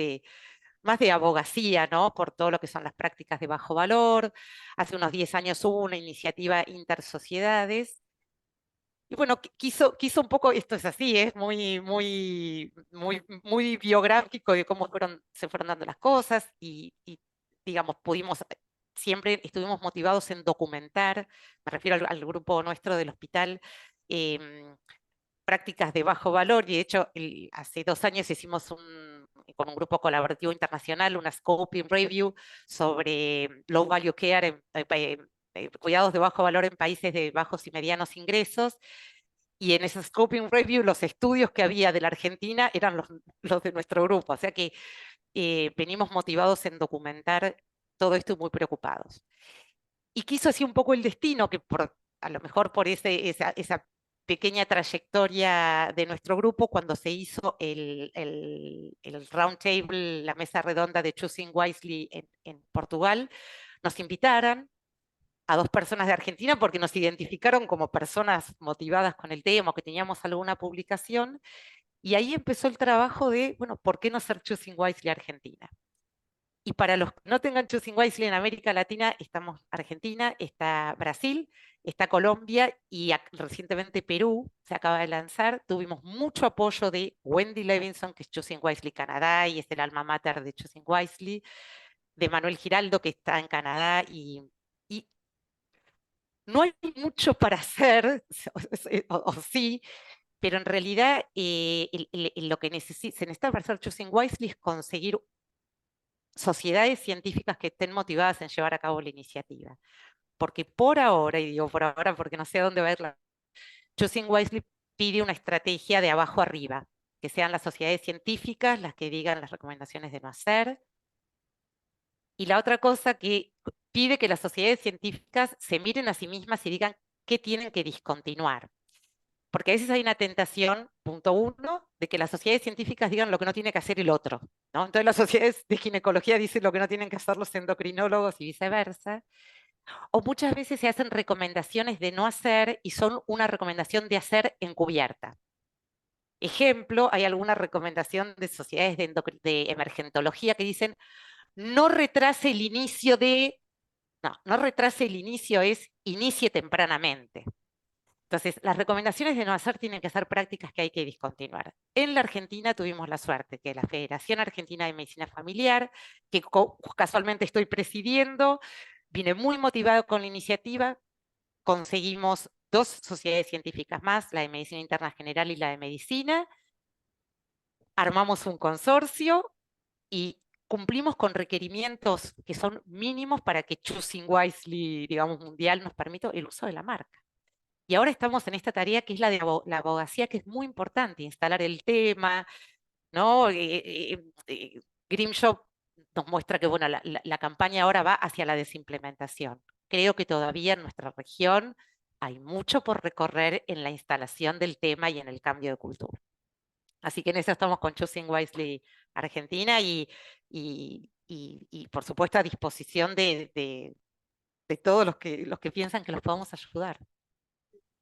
más de abogacía, ¿no? Por todo lo que son las prácticas de bajo valor. Hace unos 10 años hubo una iniciativa Intersociedades. Y bueno, quiso un poco, esto es así, es muy biográfico de cómo se fueron dando las cosas, y digamos, pudimos siempre estuvimos motivados en documentar, me refiero al grupo nuestro del hospital, prácticas de bajo valor, y de hecho hace 2 años hicimos con un grupo colaborativo internacional una scoping review sobre low value care, cuidados de bajo valor en países de bajos y medianos ingresos, y en ese scoping review los estudios que había de la Argentina eran los de nuestro grupo, o sea que venimos motivados en documentar todo esto y muy preocupados. Y quiso así un poco el destino, que a lo mejor por esa pequeña trayectoria de nuestro grupo, cuando se hizo el round table, la mesa redonda de Choosing Wisely en Portugal, nos invitaran a 2 personas de Argentina porque nos identificaron como personas motivadas con el tema, que teníamos alguna publicación, y ahí empezó el trabajo de, bueno, ¿por qué no ser Choosing Wisely Argentina? Y para los que no tengan Choosing Wisely en América Latina, estamos Argentina, está Brasil, está Colombia y recientemente Perú se acaba de lanzar. Tuvimos mucho apoyo de Wendy Levinson, que es Choosing Wisely Canadá y es el alma mater de Choosing Wisely, de Manuel Giraldo, que está en Canadá, y no hay mucho para hacer, o sí, pero en realidad lo que se necesita para hacer Choosing Wisely es conseguir sociedades científicas que estén motivadas en llevar a cabo la iniciativa. Porque por ahora, y digo por ahora porque no sé a dónde va a ir Choosing Wisely pide una estrategia de abajo arriba, que sean las sociedades científicas las que digan las recomendaciones de no hacer. Y la otra cosa que pide que las sociedades científicas se miren a sí mismas y digan qué tienen que discontinuar. Porque a veces hay una tentación, punto 1, de que las sociedades científicas digan lo que no tiene que hacer el otro, ¿no? Entonces las sociedades de ginecología dicen lo que no tienen que hacer los endocrinólogos y viceversa. O muchas veces se hacen recomendaciones de no hacer y son una recomendación de hacer encubierta. Ejemplo, hay alguna recomendación de sociedades de emergentología que dicen no retrase el inicio de... No retrase el inicio, es inicie tempranamente. Entonces, las recomendaciones de no hacer tienen que ser prácticas que hay que discontinuar. En la Argentina tuvimos la suerte que la Federación Argentina de Medicina Familiar, que casualmente estoy presidiendo, vine muy motivado con la iniciativa, conseguimos 2 sociedades científicas más, la de Medicina Interna General y la de Medicina, armamos un consorcio y cumplimos con requerimientos que son mínimos para que Choosing Wisely, digamos, mundial nos permita el uso de la marca. Y ahora estamos en esta tarea que es la de la abogacía, que es muy importante, instalar el tema, ¿no? Grimshaw nos muestra que bueno, la campaña ahora va hacia la desimplementación. Creo que todavía en nuestra región hay mucho por recorrer en la instalación del tema y en el cambio de cultura. Así que en eso estamos con Choosing Wisely Argentina y por supuesto a disposición de todos los que piensan que los podemos ayudar.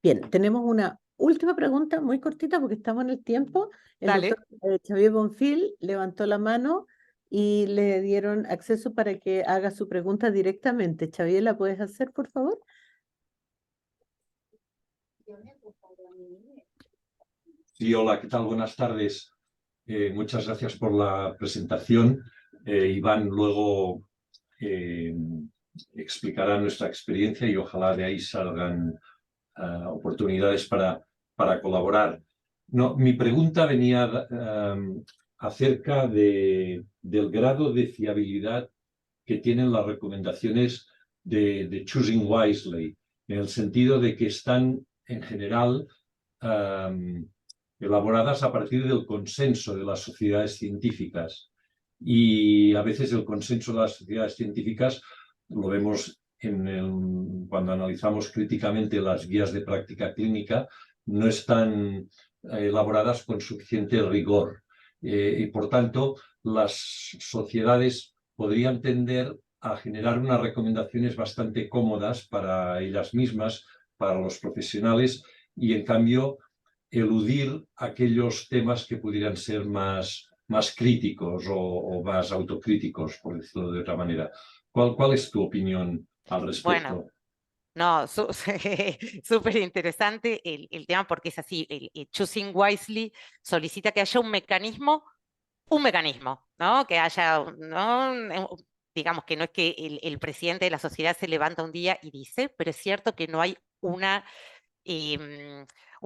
Bien, tenemos una última pregunta muy cortita porque estamos en el tiempo. El Dale. doctor Xavier Bonfil levantó la mano y le dieron acceso para que haga su pregunta directamente. Xavier, ¿la puedes hacer, por favor? Sí, hola, ¿qué tal? Buenas tardes. Muchas gracias por la presentación. Iván luego explicará nuestra experiencia y ojalá de ahí salgan oportunidades para colaborar. No, mi pregunta venía acerca del grado de fiabilidad que tienen las recomendaciones de Choosing Wisely, en el sentido de que están en general elaboradas a partir del consenso de las sociedades científicas. Y a veces el consenso de las sociedades científicas lo vemos cuando analizamos críticamente las guías de práctica clínica, no están elaboradas con suficiente rigor. Y por tanto, las sociedades podrían tender a generar unas recomendaciones bastante cómodas para ellas mismas, para los profesionales, y en cambio eludir aquellos temas que pudieran ser más críticos o más autocríticos, por decirlo de otra manera. ¿Cuál es tu opinión al respecto? Bueno, no, súper interesante el tema porque es así, el Choosing Wisely solicita que haya un mecanismo, ¿no? Que haya, ¿no? digamos que no es que el presidente de la sociedad se levanta un día y dice, pero es cierto que no hay un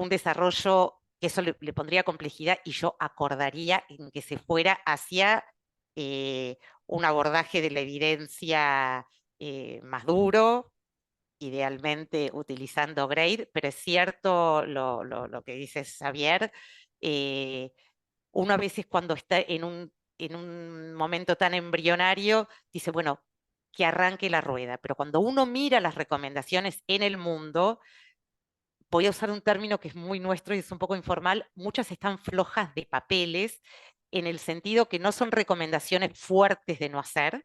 desarrollo que eso le pondría complejidad y yo acordaría en que se fuera hacia un abordaje de la evidencia más duro, idealmente utilizando grade, pero es cierto lo que dice Xavier, uno a veces cuando está en un momento tan embrionario dice, bueno, que arranque la rueda, pero cuando uno mira las recomendaciones en el mundo, voy a usar un término que es muy nuestro y es un poco informal, muchas están flojas de papeles en el sentido que no son recomendaciones fuertes de no hacer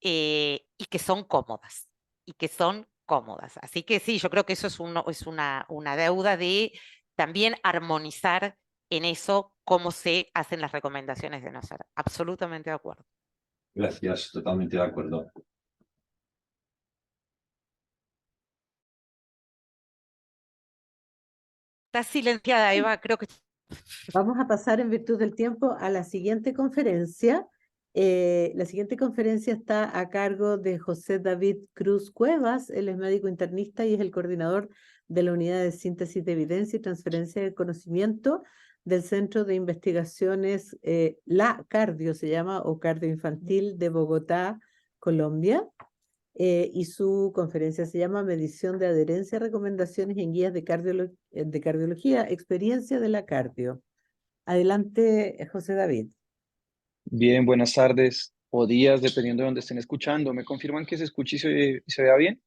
y que son cómodas, y que son cómodas. Así que sí, yo creo que eso es una deuda de también armonizar en eso cómo se hacen las recomendaciones de no hacer. Absolutamente de acuerdo. Gracias, totalmente de acuerdo. Estás silenciada, Eva, creo que... Vamos a pasar en virtud del tiempo a la siguiente conferencia. La siguiente conferencia está a cargo de José David Cruz Cuevas. Él es médico internista y es el coordinador de la Unidad de Síntesis de Evidencia y Transferencia de Conocimiento del Centro de Investigaciones La Cardio, se llama, o Cardio Infantil de Bogotá, Colombia. Y su conferencia se llama Medición de Adherencia, Recomendaciones en Guías de Cardiología, Experiencia de la Cardio. Adelante, José David. Bien, buenas tardes o días, dependiendo de donde estén escuchando. ¿Me confirman que se escuche y se vea bien?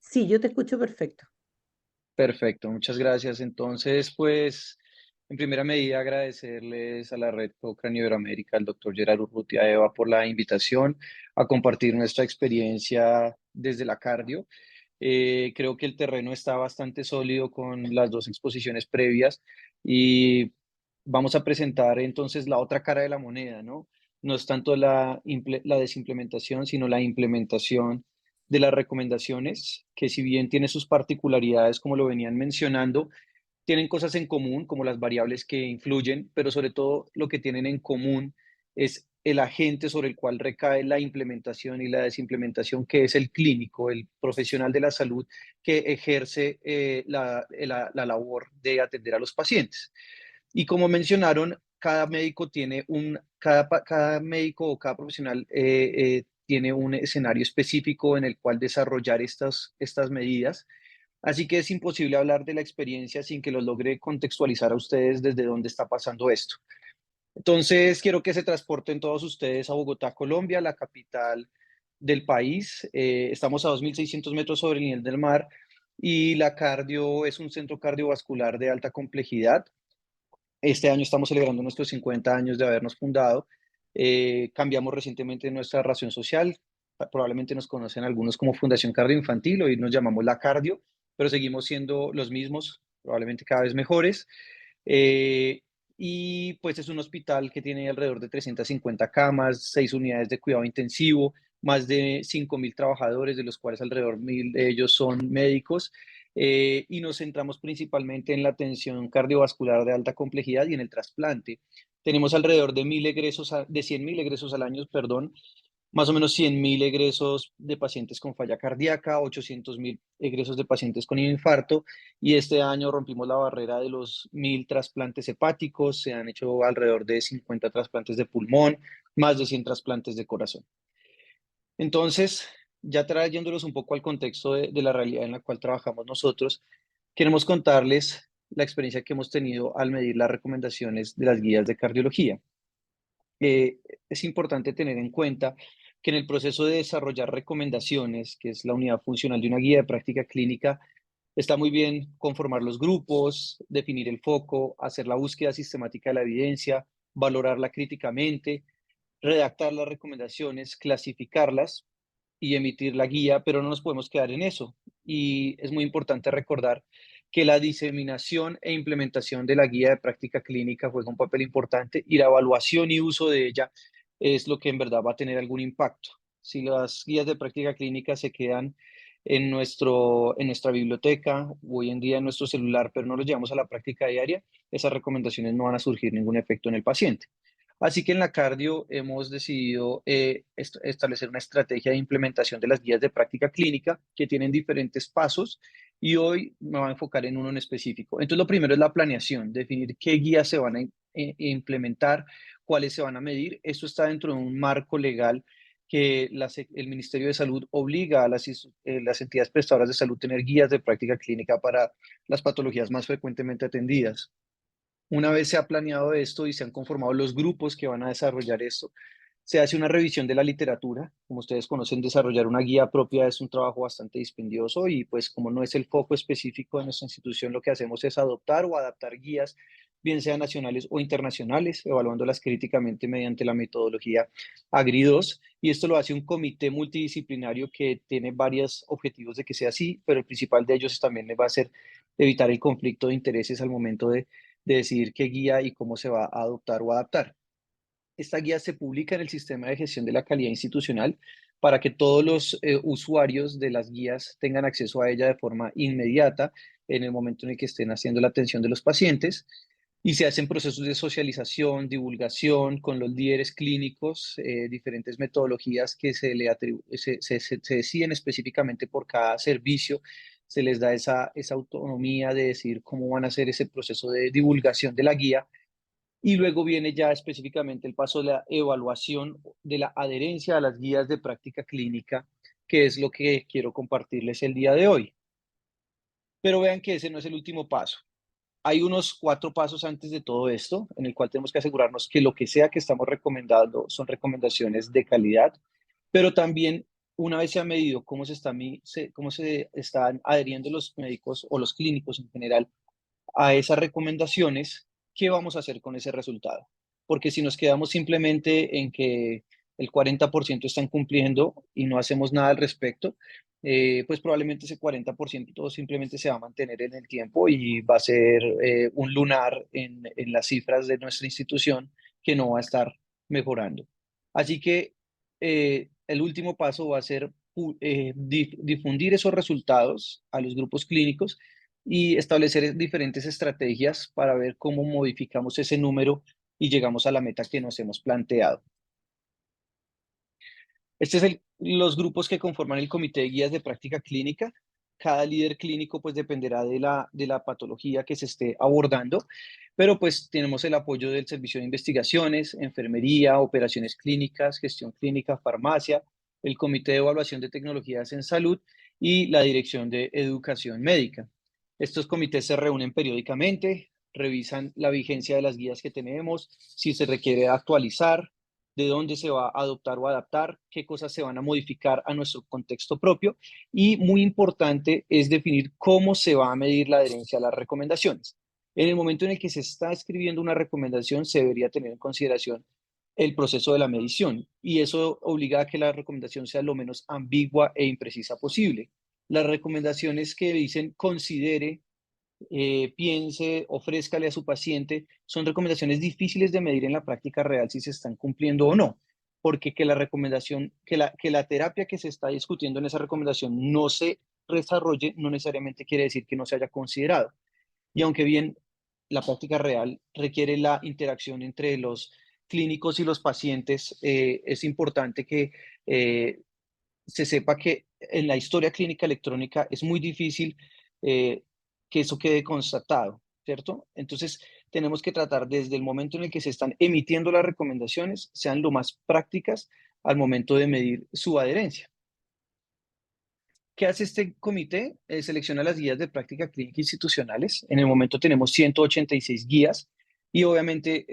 Sí, yo te escucho perfecto. Perfecto, muchas gracias. Entonces, pues, en primera medida, agradecerles a la Red Cochrane Iberoamérica, al doctor Gerardo Urrutia, Eva, por la invitación a compartir nuestra experiencia desde la cardio. Creo que el terreno está bastante sólido con las dos exposiciones previas y vamos a presentar entonces la otra cara de la moneda, ¿no? No es tanto la desimplementación, sino la implementación de las recomendaciones, que si bien tiene sus particularidades, como lo venían mencionando, tienen cosas en común, como las variables que influyen, pero sobre todo lo que tienen en común es el agente sobre el cual recae la implementación y la desimplementación, que es el clínico, el profesional de la salud que ejerce la labor de atender a los pacientes. Y como mencionaron, cada médico tiene cada médico o cada profesional tiene un escenario específico en el cual desarrollar estas medidas. Así que es imposible hablar de la experiencia sin que los logre contextualizar a ustedes desde dónde está pasando esto. Entonces, quiero que se transporten todos ustedes a Bogotá, Colombia, la capital del país. Estamos a 2.600 metros sobre el nivel del mar y la cardio es un centro cardiovascular de alta complejidad. Este año estamos celebrando nuestros 50 años de habernos fundado. Cambiamos recientemente nuestra razón social. Probablemente nos conocen algunos como Fundación Cardio Infantil, hoy nos llamamos La Cardio, pero seguimos siendo los mismos, probablemente cada vez mejores. Eh, y pues es un hospital que tiene alrededor de 350 camas, 6 unidades de cuidado intensivo, más de 5.000 trabajadores, de los cuales alrededor 1.000 de ellos son médicos. Y nos centramos principalmente en la atención cardiovascular de alta complejidad y en el trasplante. Tenemos alrededor de 100.000 egresos al año, perdón, más o menos 100.000 egresos de pacientes con falla cardíaca, 800.000 egresos de pacientes con infarto, y este año rompimos la barrera de los 1.000 trasplantes hepáticos, se han hecho alrededor de 50 trasplantes de pulmón, más de 100 trasplantes de corazón. Entonces, ya trayéndolos un poco al contexto de la realidad en la cual trabajamos nosotros, queremos contarles la experiencia que hemos tenido al medir las recomendaciones de las guías de cardiología. Es importante tener en cuenta que en el proceso de desarrollar recomendaciones, que es la unidad funcional de una guía de práctica clínica, está muy bien conformar los grupos, definir el foco, hacer la búsqueda sistemática de la evidencia, valorarla críticamente, redactar las recomendaciones, clasificarlas y emitir la guía, pero no nos podemos quedar en eso. Y es muy importante recordar que la diseminación e implementación de la guía de práctica clínica juega un papel importante y la evaluación y uso de ella es lo que en verdad va a tener algún impacto. Si las guías de práctica clínica se quedan en nuestra biblioteca, hoy en día en nuestro celular, pero no los llevamos a la práctica diaria, esas recomendaciones no van a surgir ningún efecto en el paciente. Así que en la cardio hemos decidido establecer una estrategia de implementación de las guías de práctica clínica que tienen diferentes pasos y hoy me voy a enfocar en uno en específico. Entonces, lo primero es la planeación, definir qué guías se van a implementar, cuáles se van a medir. Esto está dentro de un marco legal que el Ministerio de Salud obliga a las entidades prestadoras de salud a tener guías de práctica clínica para las patologías más frecuentemente atendidas. Una vez se ha planeado esto y se han conformado los grupos que van a desarrollar esto, se hace una revisión de la literatura. Como ustedes conocen, desarrollar una guía propia es un trabajo bastante dispendioso y pues como no es el foco específico de nuestra institución, lo que hacemos es adoptar o adaptar guías, bien sean nacionales o internacionales, evaluándolas críticamente mediante la metodología AGRI2. Y esto lo hace un comité multidisciplinario que tiene varios objetivos de que sea así, pero el principal de ellos también va a ser evitar el conflicto de intereses al momento de decidir qué guía y cómo se va a adoptar o adaptar. Esta guía se publica en el sistema de gestión de la calidad institucional para que todos los usuarios de las guías tengan acceso a ella de forma inmediata en el momento en el que estén haciendo la atención de los pacientes. Y se hacen procesos de socialización, divulgación con los líderes clínicos, diferentes metodologías que se deciden específicamente por cada servicio. Se les da esa autonomía de decidir cómo van a hacer ese proceso de divulgación de la guía. Y luego viene ya específicamente el paso de la evaluación de la adherencia a las guías de práctica clínica, que es lo que quiero compartirles el día de hoy. Pero vean que ese no es el último paso. Hay unos 4 pasos antes de todo esto, en el cual tenemos que asegurarnos que lo que sea que estamos recomendando son recomendaciones de calidad, pero también una vez se ha medido cómo cómo se están adheriendo los médicos o los clínicos en general a esas recomendaciones, ¿qué vamos a hacer con ese resultado? Porque si nos quedamos simplemente en que el 40% están cumpliendo y no hacemos nada al respecto, pues probablemente ese 40% todo simplemente se va a mantener en el tiempo y va a ser un lunar en las cifras de nuestra institución que no va a estar mejorando. Así que el último paso va a ser difundir esos resultados a los grupos clínicos y establecer diferentes estrategias para ver cómo modificamos ese número y llegamos a la meta que nos hemos planteado. Este es los grupos que conforman el Comité de Guías de Práctica Clínica. Cada líder clínico pues dependerá de la patología que se esté abordando, pero pues tenemos el apoyo del Servicio de Investigaciones, Enfermería, Operaciones Clínicas, Gestión Clínica, Farmacia, el Comité de Evaluación de Tecnologías en Salud y la Dirección de Educación Médica. Estos comités se reúnen periódicamente, revisan la vigencia de las guías que tenemos, si se requiere actualizar, de dónde se va a adoptar o adaptar, qué cosas se van a modificar a nuestro contexto propio y muy importante es definir cómo se va a medir la adherencia a las recomendaciones. En el momento en el que se está escribiendo una recomendación se debería tener en consideración el proceso de la medición y eso obliga a que la recomendación sea lo menos ambigua e imprecisa posible. Las recomendaciones que dicen considere, piense, ofrézcale a su paciente, son recomendaciones difíciles de medir en la práctica real si se están cumpliendo o no, porque que la recomendación, que la terapia que se está discutiendo en esa recomendación no se desarrolle, no necesariamente quiere decir que no se haya considerado. Y aunque bien la práctica real requiere la interacción entre los clínicos y los pacientes, es importante que se sepa que en la historia clínica electrónica es muy difícil que eso quede constatado, ¿cierto? Entonces, tenemos que tratar desde el momento en el que se están emitiendo las recomendaciones, sean lo más prácticas al momento de medir su adherencia. ¿Qué hace este comité? Selecciona las guías de práctica clínica institucionales. En el momento tenemos 186 guías y obviamente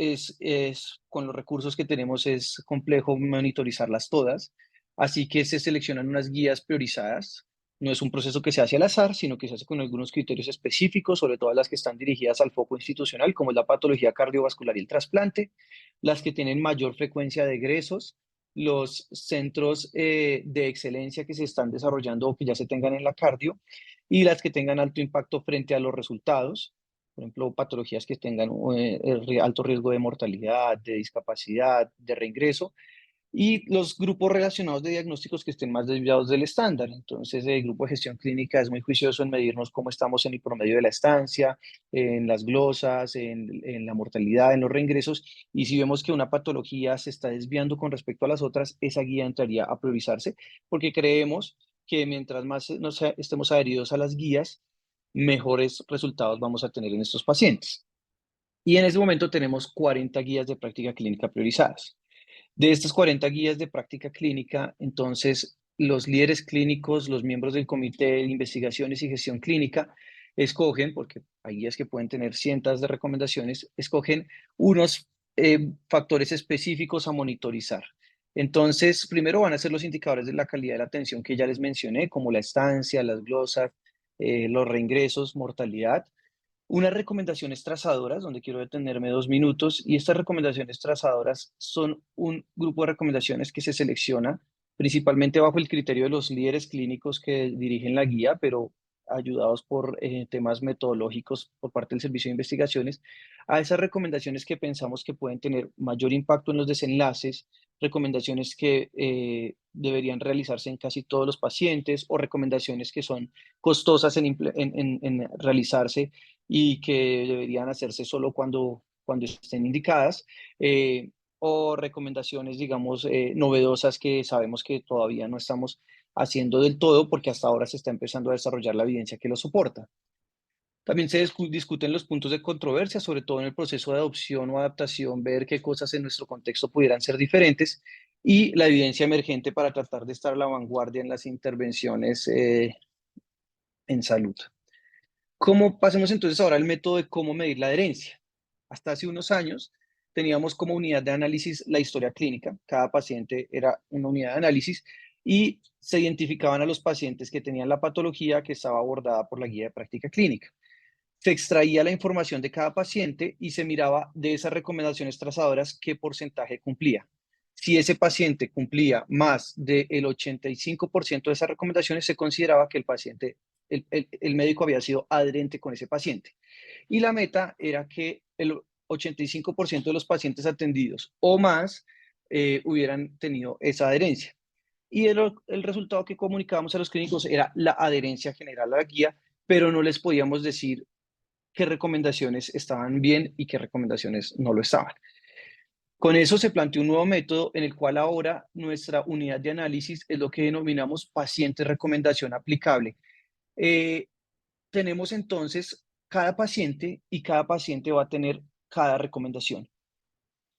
con los recursos que tenemos es complejo monitorizarlas todas. Así que se seleccionan unas guías priorizadas. No es un proceso que se hace al azar, sino que se hace con algunos criterios específicos, sobre todo las que están dirigidas al foco institucional, como es la patología cardiovascular y el trasplante, las que tienen mayor frecuencia de egresos, los centros de excelencia que se están desarrollando o que ya se tengan en la cardio y las que tengan alto impacto frente a los resultados, por ejemplo, patologías que tengan alto riesgo de mortalidad, de discapacidad, de reingreso. y los grupos relacionados de diagnósticos que estén más desviados del estándar. Entonces, el grupo de gestión clínica es muy juicioso en medirnos cómo estamos en el promedio de la estancia, en las glosas, en la mortalidad, en los reingresos, y si vemos que una patología se está desviando con respecto a las otras, esa guía entraría a priorizarse, porque creemos que mientras más estemos adheridos a las guías, mejores resultados vamos a tener en estos pacientes. Y en este momento tenemos 40 guías de práctica clínica priorizadas. De estas 40 guías de práctica clínica, entonces los líderes clínicos, los miembros del comité de investigaciones y gestión clínica, escogen, porque hay guías que pueden tener cientos de recomendaciones, escogen unos factores específicos a monitorizar. Entonces, primero van a ser los indicadores de la calidad de la atención que ya les mencioné, como la estancia, las glosas, los reingresos, mortalidad. Unas recomendaciones trazadoras, donde quiero detenerme 2 minutos, y estas recomendaciones trazadoras son un grupo de recomendaciones que se selecciona principalmente bajo el criterio de los líderes clínicos que dirigen la guía, pero ayudados por temas metodológicos por parte del Servicio de Investigaciones, a esas recomendaciones que pensamos que pueden tener mayor impacto en los desenlaces, recomendaciones que deberían realizarse en casi todos los pacientes o recomendaciones que son costosas en realizarse y que deberían hacerse solo cuando estén indicadas, o recomendaciones, digamos, novedosas que sabemos que todavía no estamos haciendo del todo porque hasta ahora se está empezando a desarrollar la evidencia que lo soporta. También se discuten los puntos de controversia, sobre todo en el proceso de adopción o adaptación, ver qué cosas en nuestro contexto pudieran ser diferentes y la evidencia emergente para tratar de estar a la vanguardia en las intervenciones en salud. Pasemos entonces ahora al método de cómo medir la adherencia. Hasta hace unos años teníamos como unidad de análisis la historia clínica. Cada paciente era una unidad de análisis y se identificaban a los pacientes que tenían la patología que estaba abordada por la guía de práctica clínica. Se extraía la información de cada paciente y se miraba de esas recomendaciones trazadoras qué porcentaje cumplía. Si ese paciente cumplía más del 85% de esas recomendaciones, se consideraba que el médico había sido adherente con ese paciente. Y la meta era que el 85% de los pacientes atendidos o más hubieran tenido esa adherencia. Y el resultado que comunicábamos a los clínicos era la adherencia general a la guía, pero no les podíamos decir qué recomendaciones estaban bien y qué recomendaciones no lo estaban. Con eso se planteó un nuevo método en el cual ahora nuestra unidad de análisis es lo que denominamos paciente recomendación aplicable. Tenemos entonces cada paciente y cada paciente va a tener cada recomendación.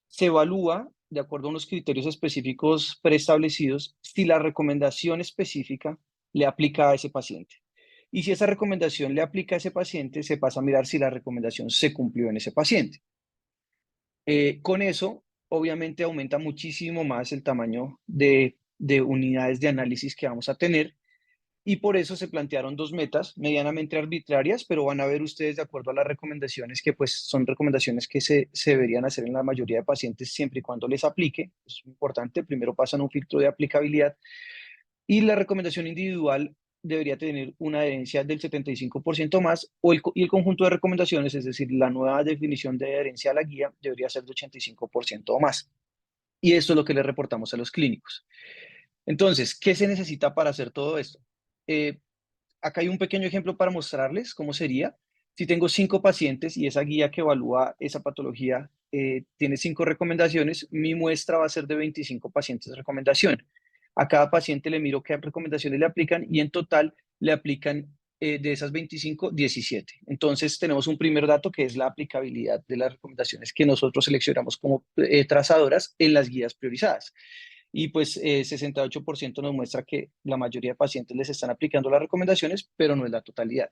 Se evalúa, de acuerdo a unos criterios específicos preestablecidos, si la recomendación específica le aplica a ese paciente. Y si esa recomendación le aplica a ese paciente, se pasa a mirar si la recomendación se cumplió en ese paciente. Con eso, obviamente, aumenta muchísimo más el tamaño de unidades de análisis que vamos a tener. Y por eso se plantearon 2 metas medianamente arbitrarias, pero van a ver ustedes de acuerdo a las recomendaciones que pues son recomendaciones que se deberían hacer en la mayoría de pacientes siempre y cuando les aplique. Es importante, primero pasan un filtro de aplicabilidad y la recomendación individual debería tener una adherencia del 75% más y el conjunto de recomendaciones, es decir, la nueva definición de adherencia a la guía debería ser de 85% o más. Y esto es lo que le reportamos a los clínicos. Entonces, ¿qué se necesita para hacer todo esto? Acá hay un pequeño ejemplo para mostrarles cómo sería. Si tengo 5 pacientes y esa guía que evalúa esa patología tiene 5 recomendaciones, mi muestra va a ser de 25 pacientes de recomendación. A cada paciente le miro qué recomendaciones le aplican y en total le aplican de esas 25, 17. Entonces tenemos un primer dato que es la aplicabilidad de las recomendaciones que nosotros seleccionamos como trazadoras en las guías priorizadas. Y pues 68% nos muestra que la mayoría de pacientes les están aplicando las recomendaciones, pero no es la totalidad.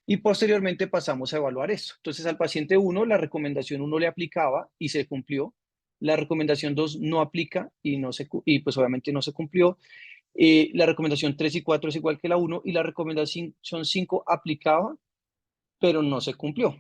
Y posteriormente pasamos a evaluar esto. Entonces al paciente 1, la recomendación 1 le aplicaba y se cumplió. La recomendación 2 no aplica y pues obviamente no se cumplió. La recomendación 3 y 4 es igual que la 1 y la recomendación 5 aplicaba, pero no se cumplió.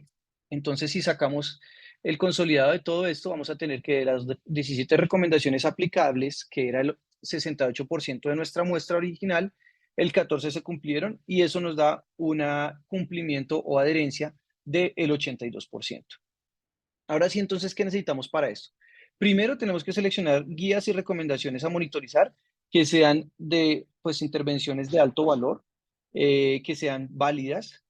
Entonces, si sacamos el consolidado de todo esto, vamos a tener que de las 17 recomendaciones aplicables, que era el 68% de nuestra muestra original, el 14 se cumplieron y eso nos da un cumplimiento o adherencia del 82%. Ahora sí, entonces, ¿qué necesitamos para esto? Primero tenemos que seleccionar guías y recomendaciones a monitorizar que sean de pues, intervenciones de alto valor, que sean válidas.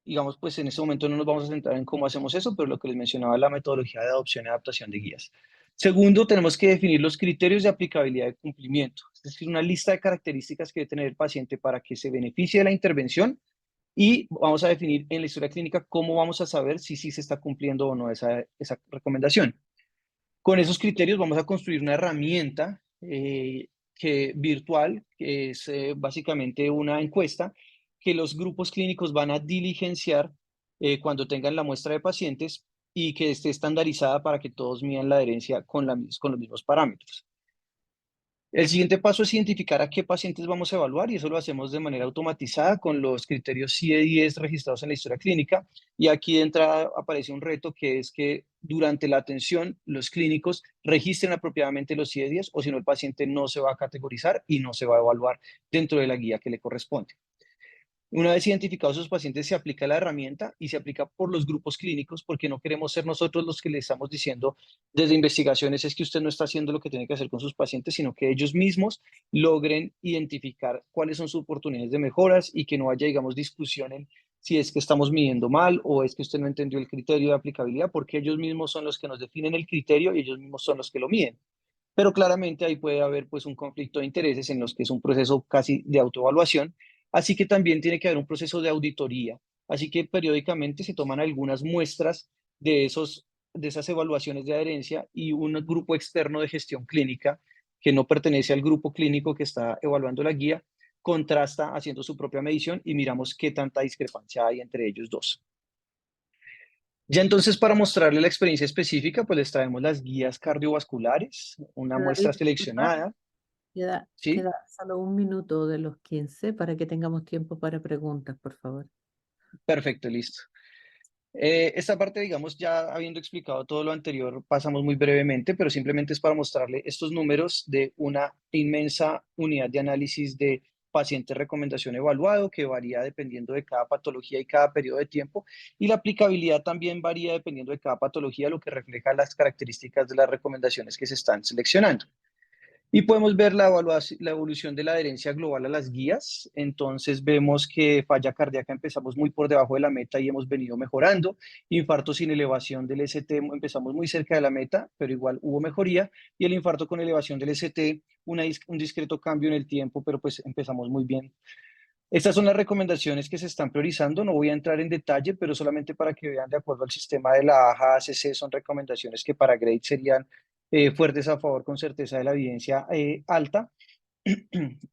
Digamos, pues en este momento no nos vamos a centrar en cómo hacemos eso, pero lo que les mencionaba, la metodología de adopción y adaptación de guías. Segundo, tenemos que definir los criterios de aplicabilidad y cumplimiento, es decir, una lista de características que debe tener el paciente para que se beneficie de la intervención y vamos a definir en la historia clínica cómo vamos a saber si sí se está cumpliendo o no esa recomendación. Con esos criterios vamos a construir una herramienta virtual, que es básicamente una encuesta que los grupos clínicos van a diligenciar cuando tengan la muestra de pacientes y que esté estandarizada para que todos midan la adherencia con los mismos parámetros. El siguiente paso es identificar a qué pacientes vamos a evaluar y eso lo hacemos de manera automatizada con los criterios CIE-10 registrados en la historia clínica. Y aquí de entrada aparece un reto que es que durante la atención los clínicos registren apropiadamente los CIE-10 o si no el paciente no se va a categorizar y no se va a evaluar dentro de la guía que le corresponde. Una vez identificados esos pacientes, se aplica la herramienta y se aplica por los grupos clínicos porque no queremos ser nosotros los que le estamos diciendo desde investigaciones es que usted no está haciendo lo que tiene que hacer con sus pacientes, sino que ellos mismos logren identificar cuáles son sus oportunidades de mejoras y que no haya, digamos, discusión en si es que estamos midiendo mal o es que usted no entendió el criterio de aplicabilidad, porque ellos mismos son los que nos definen el criterio y ellos mismos son los que lo miden. Pero claramente ahí puede haber pues un conflicto de intereses en los que es un proceso casi de autoevaluación, así que también tiene que haber un proceso de auditoría, así que periódicamente se toman algunas muestras de esas evaluaciones de adherencia y un grupo externo de gestión clínica que no pertenece al grupo clínico que está evaluando la guía, contrasta haciendo su propia medición y miramos qué tanta discrepancia hay entre ellos dos. Ya entonces, para mostrarle la experiencia específica, pues les traemos las guías cardiovasculares, una muestra David, disculpa, seleccionada, ¿sí? queda solo un minuto de los 15 para que tengamos tiempo para preguntas, por favor. Perfecto, listo. Esta parte, digamos, ya habiendo explicado todo lo anterior, pasamos muy brevemente, pero simplemente es para mostrarle estos números de una inmensa unidad de análisis de paciente recomendación evaluado, que varía dependiendo de cada patología y cada periodo de tiempo, y la aplicabilidad también varía dependiendo de cada patología, lo que refleja las características de las recomendaciones que se están seleccionando. Y podemos ver la evolución de la adherencia global a las guías. Entonces vemos que falla cardíaca empezamos muy por debajo de la meta y hemos venido mejorando. Infarto sin elevación del ST empezamos muy cerca de la meta, pero igual hubo mejoría. Y el infarto con elevación del ST, un discreto cambio en el tiempo, pero pues empezamos muy bien. Estas son las recomendaciones que se están priorizando. No voy a entrar en detalle, pero solamente para que vean de acuerdo al sistema de la AJA-ACC son recomendaciones que para GRADE serían fuertes a favor con certeza de la evidencia alta.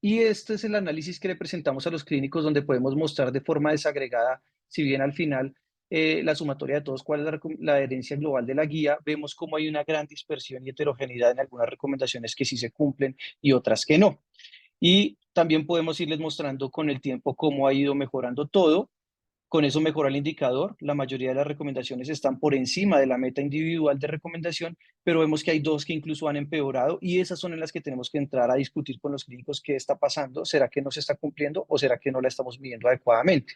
Y este es el análisis que le presentamos a los clínicos donde podemos mostrar de forma desagregada, si bien al final la sumatoria de todos, cuál es la adherencia global de la guía, vemos cómo hay una gran dispersión y heterogeneidad en algunas recomendaciones que sí se cumplen y otras que no. Y también podemos irles mostrando con el tiempo cómo ha ido mejorando todo. Con eso mejora el indicador. La mayoría de las recomendaciones están por encima de la meta individual de recomendación, pero vemos que hay dos que incluso han empeorado y esas son en las que tenemos que entrar a discutir con los clínicos qué está pasando. ¿Será que no se está cumpliendo o será que no la estamos midiendo adecuadamente?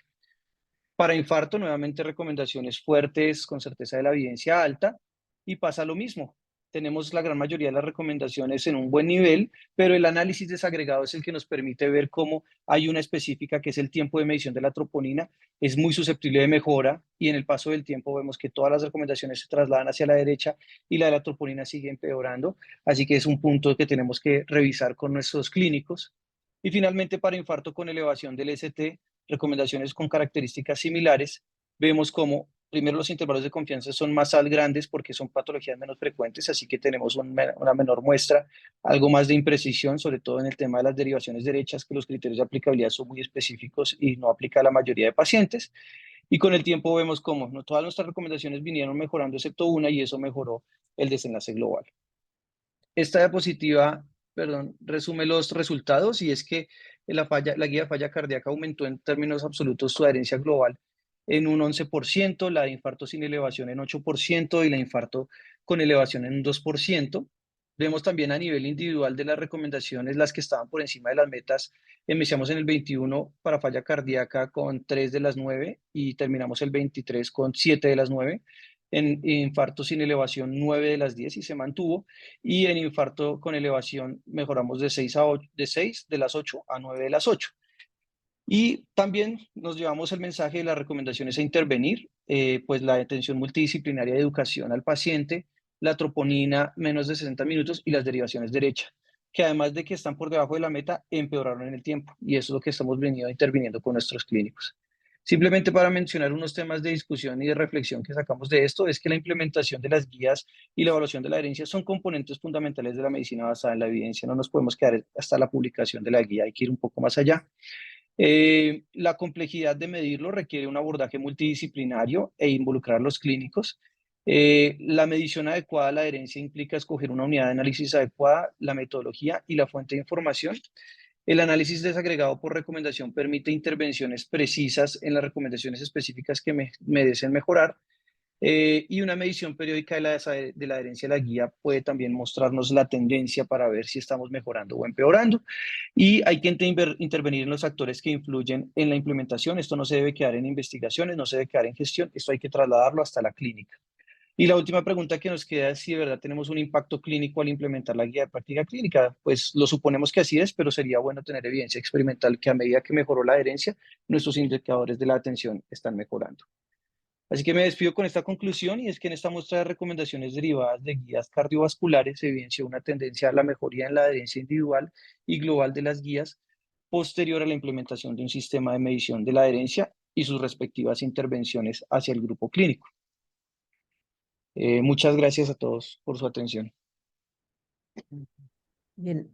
Para infarto, nuevamente recomendaciones fuertes, con certeza de la evidencia alta, y pasa lo mismo. Tenemos la gran mayoría de las recomendaciones en un buen nivel, pero el análisis desagregado es el que nos permite ver cómo hay una específica que es el tiempo de medición de la troponina, es muy susceptible de mejora y en el paso del tiempo vemos que todas las recomendaciones se trasladan hacia la derecha y la de la troponina sigue empeorando, así que es un punto que tenemos que revisar con nuestros clínicos. Y finalmente para infarto con elevación del ST, recomendaciones con características similares, vemos como primero los intervalos de confianza son más grandes porque son patologías menos frecuentes, así que tenemos una menor muestra, algo más de imprecisión, sobre todo en el tema de las derivaciones derechas, que los criterios de aplicabilidad son muy específicos y no aplica a la mayoría de pacientes. Y con el tiempo vemos cómo no todas nuestras recomendaciones vinieron mejorando excepto una y eso mejoró el desenlace global. Esta diapositiva, perdón, resume los resultados y es que la guía de falla cardíaca aumentó en términos absolutos su adherencia global en un 11%, la de infarto sin elevación en 8% y la de infarto con elevación en un 2%. Vemos también a nivel individual de las recomendaciones, las que estaban por encima de las metas. Iniciamos en el 21 para falla cardíaca con 3 de las 9 y terminamos el 23 con 7 de las 9. en infarto sin elevación 9 de las 10 y se mantuvo, y en infarto con elevación mejoramos de 6 de las 8 a 9 de las 8. Y también nos llevamos el mensaje de las recomendaciones a intervenir, pues la atención multidisciplinaria de educación al paciente, la troponina menos de 60 minutos y las derivaciones derecha, que además de que están por debajo de la meta, empeoraron en el tiempo. Y eso es lo que estamos interviniendo con nuestros clínicos. Simplemente para mencionar unos temas de discusión y de reflexión que sacamos de esto, es que la implementación de las guías y la evaluación de la adherencia son componentes fundamentales de la medicina basada en la evidencia. No nos podemos quedar hasta la publicación de la guía, hay que ir un poco más allá. La complejidad de medirlo requiere un abordaje multidisciplinario e involucrar a los clínicos. La medición adecuada de la adherencia implica escoger una unidad de análisis adecuada, la metodología y la fuente de información. El análisis desagregado por recomendación permite intervenciones precisas en las recomendaciones específicas que merecen mejorar. Y una medición periódica de la adherencia a la guía puede también mostrarnos la tendencia para ver si estamos mejorando o empeorando. Y hay que intervenir en los actores que influyen en la implementación. Esto no se debe quedar en investigaciones, no se debe quedar en gestión, esto hay que trasladarlo hasta la clínica. Y la última pregunta que nos queda es si de verdad tenemos un impacto clínico al implementar la guía de práctica clínica. Pues lo suponemos que así es, pero sería bueno tener evidencia experimental que a medida que mejoró la adherencia, nuestros indicadores de la atención están mejorando. Así que me despido con esta conclusión, y es que en esta muestra de recomendaciones derivadas de guías cardiovasculares se evidencia una tendencia a la mejoría en la adherencia individual y global de las guías posterior a la implementación de un sistema de medición de la adherencia y sus respectivas intervenciones hacia el grupo clínico. Muchas gracias a todos por su atención. Bien,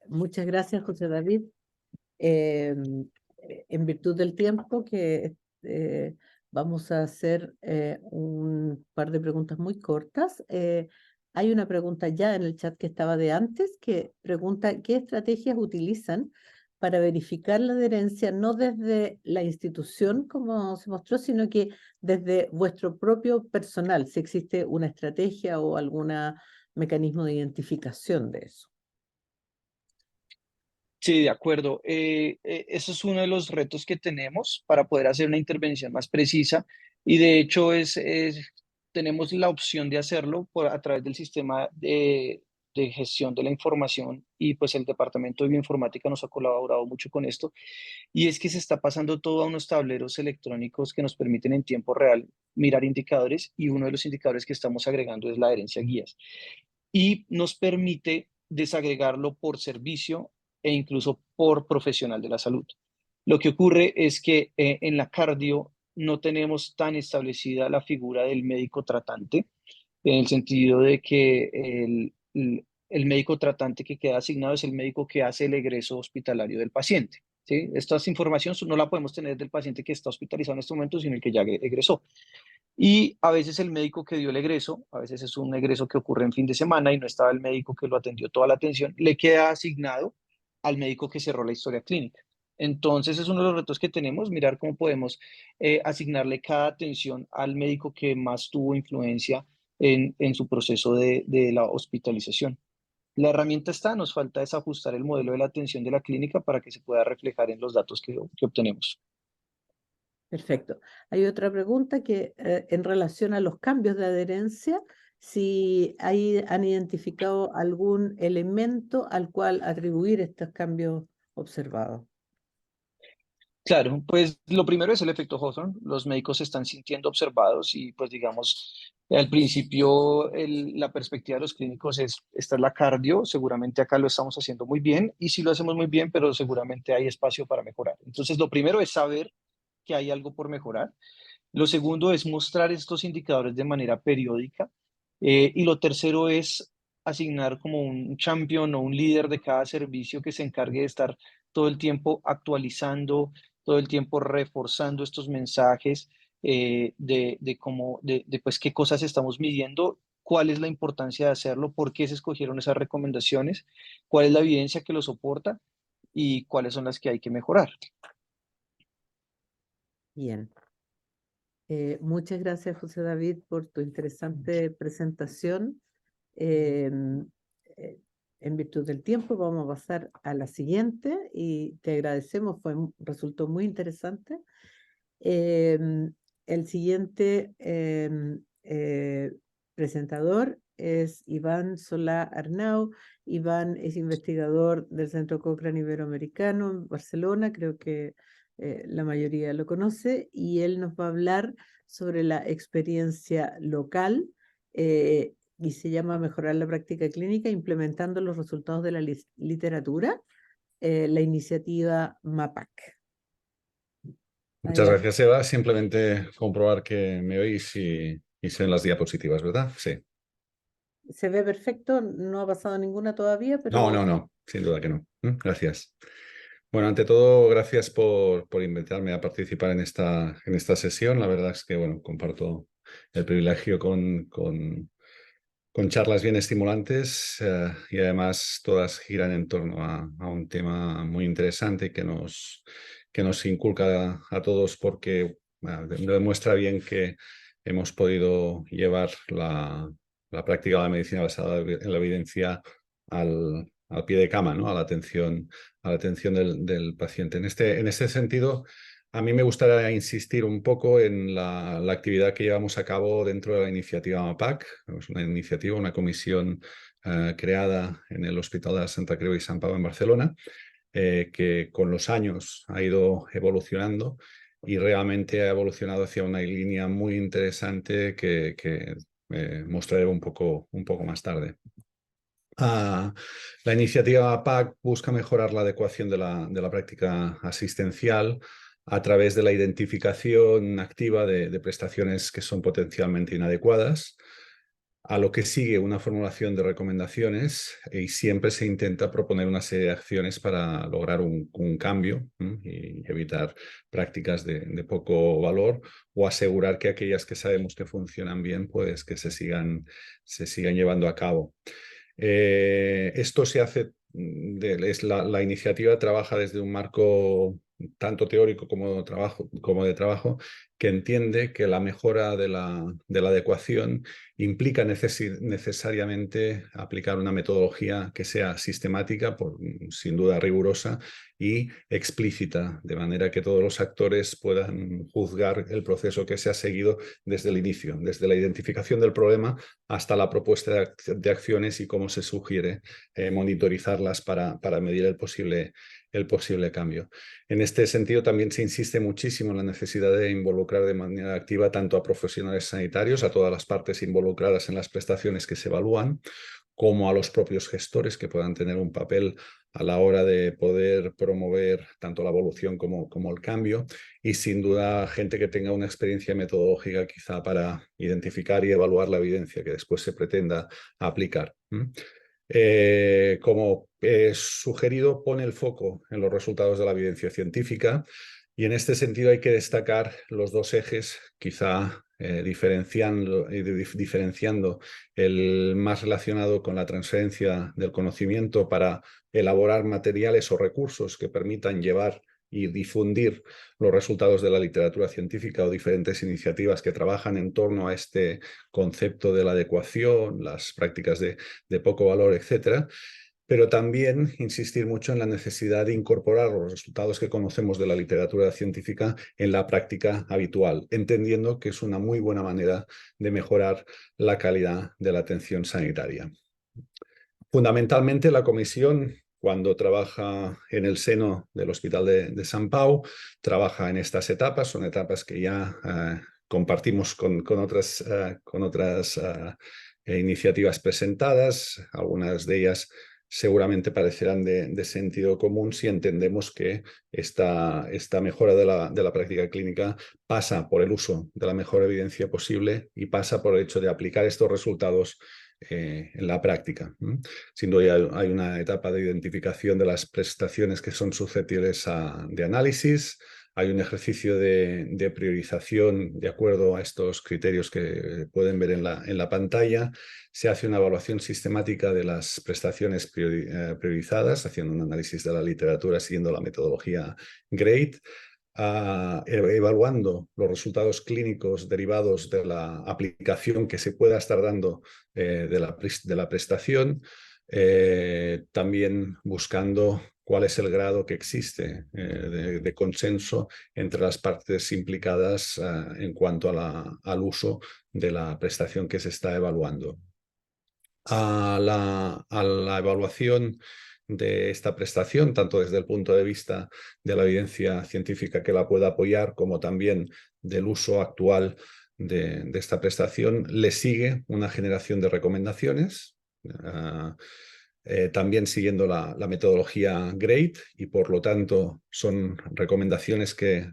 muchas gracias, José David. En virtud del tiempo que vamos a hacer un par de preguntas muy cortas. Hay una pregunta ya en el chat que estaba de antes que pregunta ¿qué estrategias utilizan para verificar la adherencia no desde la institución como se mostró, sino que desde vuestro propio personal, si existe una estrategia o algún mecanismo de identificación de eso? Sí, de acuerdo. Eso es uno de los retos que tenemos para poder hacer una intervención más precisa, y de hecho tenemos la opción de hacerlo a través del sistema de gestión de la información, y pues el departamento de bioinformática nos ha colaborado mucho con esto, y es que se está pasando todo a unos tableros electrónicos que nos permiten en tiempo real mirar indicadores, y uno de los indicadores que estamos agregando es la adherencia a guías, y nos permite desagregarlo por servicio e incluso por profesional de la salud. Lo que ocurre es que en la cardio no tenemos tan establecida la figura del médico tratante, en el sentido de que el médico tratante que queda asignado es el médico que hace el egreso hospitalario del paciente. ¿Sí? Esta información no la podemos tener del paciente que está hospitalizado en este momento, sino el que ya egresó. Y a veces el médico que dio el egreso, a veces es un egreso que ocurre en fin de semana y no estaba el médico que lo atendió toda la atención, le queda asignado al médico que cerró la historia clínica. Entonces es uno de los retos que tenemos, mirar cómo podemos asignarle cada atención al médico que más tuvo influencia en su proceso de la hospitalización. La herramienta está, nos falta es ajustar el modelo de la atención de la clínica para que se pueda reflejar en los datos que obtenemos. Perfecto. Hay otra pregunta que en relación a los cambios de adherencia, si han identificado algún elemento al cual atribuir estos cambios observados. Claro, pues lo primero es el efecto Hawthorne. Los médicos se están sintiendo observados, y pues digamos, al principio la perspectiva de los clínicos esta es la cardio, seguramente acá lo estamos haciendo muy bien, y sí lo hacemos muy bien, pero seguramente hay espacio para mejorar. Entonces, lo primero es saber que hay algo por mejorar. Lo segundo es mostrar estos indicadores de manera periódica. Y lo tercero es asignar como un champion o un líder de cada servicio que se encargue de estar todo el tiempo actualizando, todo el tiempo reforzando estos mensajes de pues qué cosas estamos midiendo, cuál es la importancia de hacerlo, por qué se escogieron esas recomendaciones, cuál es la evidencia que lo soporta y cuáles son las que hay que mejorar. Bien. Muchas gracias, José David, por tu interesante presentación. En virtud del tiempo, vamos a pasar a la siguiente y te agradecemos, resultó muy interesante. el siguiente presentador es Iván Solá Arnau. Iván es investigador del Centro Cochrane Iberoamericano en Barcelona, creo que la mayoría lo conoce, y él nos va a hablar sobre la experiencia local y se llama Mejorar la práctica clínica implementando los resultados de la literatura, la iniciativa MAPAC. Muchas Adelante. gracias, Eva. Simplemente comprobar que me oís y se ven las diapositivas, ¿verdad? Sí. Se ve perfecto, no ha pasado ninguna todavía, pero... No, sin duda que no. Gracias. Bueno, ante todo, gracias por invitarme a participar en esta sesión. La verdad es que, bueno, comparto el privilegio con charlas bien estimulantes y además todas giran en torno a un tema muy interesante que nos inculca a todos porque demuestra bien que hemos podido llevar la práctica de la medicina basada en la evidencia al pie de cama, ¿no? a la atención del paciente. En este sentido, a mí me gustaría insistir un poco en la actividad que llevamos a cabo dentro de la iniciativa MAPAC. Es una iniciativa, una comisión creada en el Hospital de la Santa Creu i Sant Pau en Barcelona, que con los años ha ido evolucionando y realmente ha evolucionado hacia una línea muy interesante que mostraré un poco más tarde. La iniciativa PAC busca mejorar la adecuación de la práctica asistencial a través de la identificación activa de prestaciones que son potencialmente inadecuadas, a lo que sigue una formulación de recomendaciones y siempre se intenta proponer una serie de acciones para lograr un cambio y evitar prácticas de poco valor o asegurar que aquellas que sabemos que funcionan bien, pues que se sigan llevando a cabo. Esto se hace, la iniciativa trabaja desde un marco tanto teórico como de trabajo, que entiende que la mejora de la adecuación implica necesariamente aplicar una metodología que sea sistemática, sin duda rigurosa y explícita, de manera que todos los actores puedan juzgar el proceso que se ha seguido desde el inicio, desde la identificación del problema hasta la propuesta de acciones y cómo se sugiere monitorizarlas para medir el posible cambio. En este sentido, también se insiste muchísimo en la necesidad de involucrar de manera activa tanto a profesionales sanitarios, a todas las partes involucradas en las prestaciones que se evalúan, como a los propios gestores que puedan tener un papel a la hora de poder promover tanto la evolución como el cambio, y sin duda gente que tenga una experiencia metodológica quizá para identificar y evaluar la evidencia que después se pretenda aplicar. Como sugerido, pone el foco en los resultados de la evidencia científica y en este sentido hay que destacar los dos ejes, quizá diferenciando el más relacionado con la transferencia del conocimiento para elaborar materiales o recursos que permitan llevar y difundir los resultados de la literatura científica o diferentes iniciativas que trabajan en torno a este concepto de la adecuación, las prácticas de poco valor, etcétera. Pero también insistir mucho en la necesidad de incorporar los resultados que conocemos de la literatura científica en la práctica habitual, entendiendo que es una muy buena manera de mejorar la calidad de la atención sanitaria. Fundamentalmente, la comisión, cuando trabaja en el seno del Hospital de Sant Pau, trabaja en estas etapas, son etapas que ya compartimos con otras iniciativas presentadas, algunas de ellas seguramente parecerán de sentido común si entendemos que esta mejora de la práctica clínica pasa por el uso de la mejor evidencia posible y pasa por el hecho de aplicar estos resultados en la práctica. Sin duda hay una etapa de identificación de las prestaciones que son susceptibles de análisis. Hay un ejercicio de priorización de acuerdo a estos criterios que pueden ver en la pantalla. Se hace una evaluación sistemática de las prestaciones priorizadas, haciendo un análisis de la literatura siguiendo la metodología GRADE, evaluando los resultados clínicos derivados de la aplicación que se pueda estar dando de la prestación, también buscando cuál es el grado que existe de consenso entre las partes implicadas en cuanto al uso de la prestación que se está evaluando. A la evaluación de esta prestación, tanto desde el punto de vista de la evidencia científica que la pueda apoyar, como también del uso actual de esta prestación, le sigue una generación de recomendaciones, también siguiendo la metodología GRADE, y por lo tanto son recomendaciones que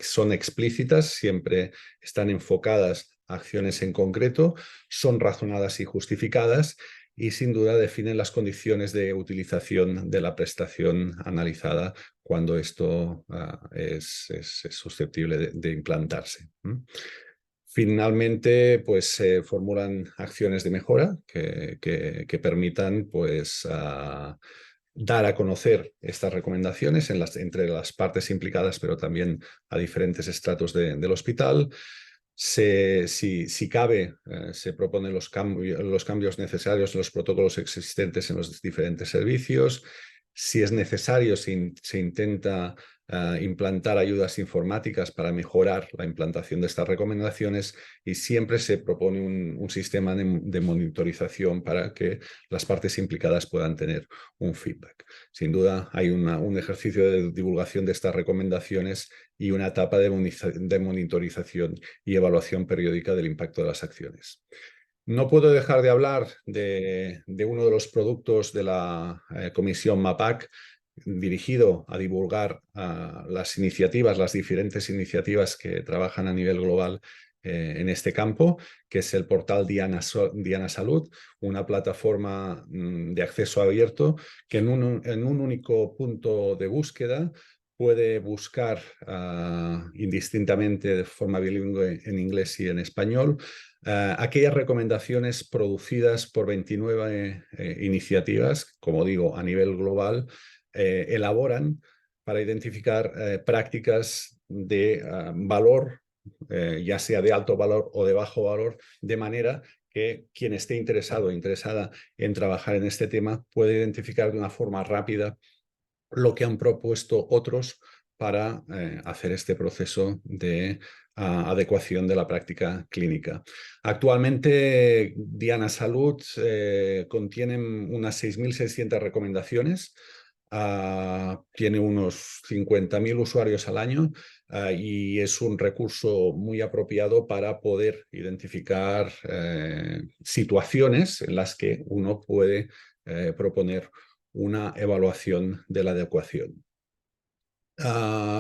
son explícitas, siempre están enfocadas a acciones en concreto, son razonadas y justificadas, y sin duda definen las condiciones de utilización de la prestación analizada cuando esto es susceptible de implantarse. Finalmente, pues se formulan acciones de mejora que permitan pues, dar a conocer estas recomendaciones entre las partes implicadas, pero también a diferentes estratos del hospital. Si cabe, se proponen los cambios necesarios en los protocolos existentes en los diferentes servicios. Si es necesario, se intenta implantar ayudas informáticas para mejorar la implantación de estas recomendaciones, y siempre se propone un sistema de monitorización para que las partes implicadas puedan tener un feedback. Sin duda hay un ejercicio de divulgación de estas recomendaciones y una etapa de monitorización y evaluación periódica del impacto de las acciones. No puedo dejar de hablar de uno de los productos de la Comisión MAPAC, dirigido a divulgar las diferentes iniciativas que trabajan a nivel global en este campo, que es el portal Diana Salud, una plataforma de acceso abierto que en un único punto de búsqueda puede buscar indistintamente de forma bilingüe en inglés y en español aquellas recomendaciones producidas por 29 iniciativas, como digo, a nivel global, elaboran para identificar prácticas de valor, ya sea de alto valor o de bajo valor, de manera que quien esté interesado o interesada en trabajar en este tema puede identificar de una forma rápida lo que han propuesto otros para hacer este proceso de adecuación de la práctica clínica. Actualmente, Diana Salud contiene unas 6.600 recomendaciones, tiene unos 50.000 usuarios al año y es un recurso muy apropiado para poder identificar situaciones en las que uno puede proponer una evaluación de la adecuación.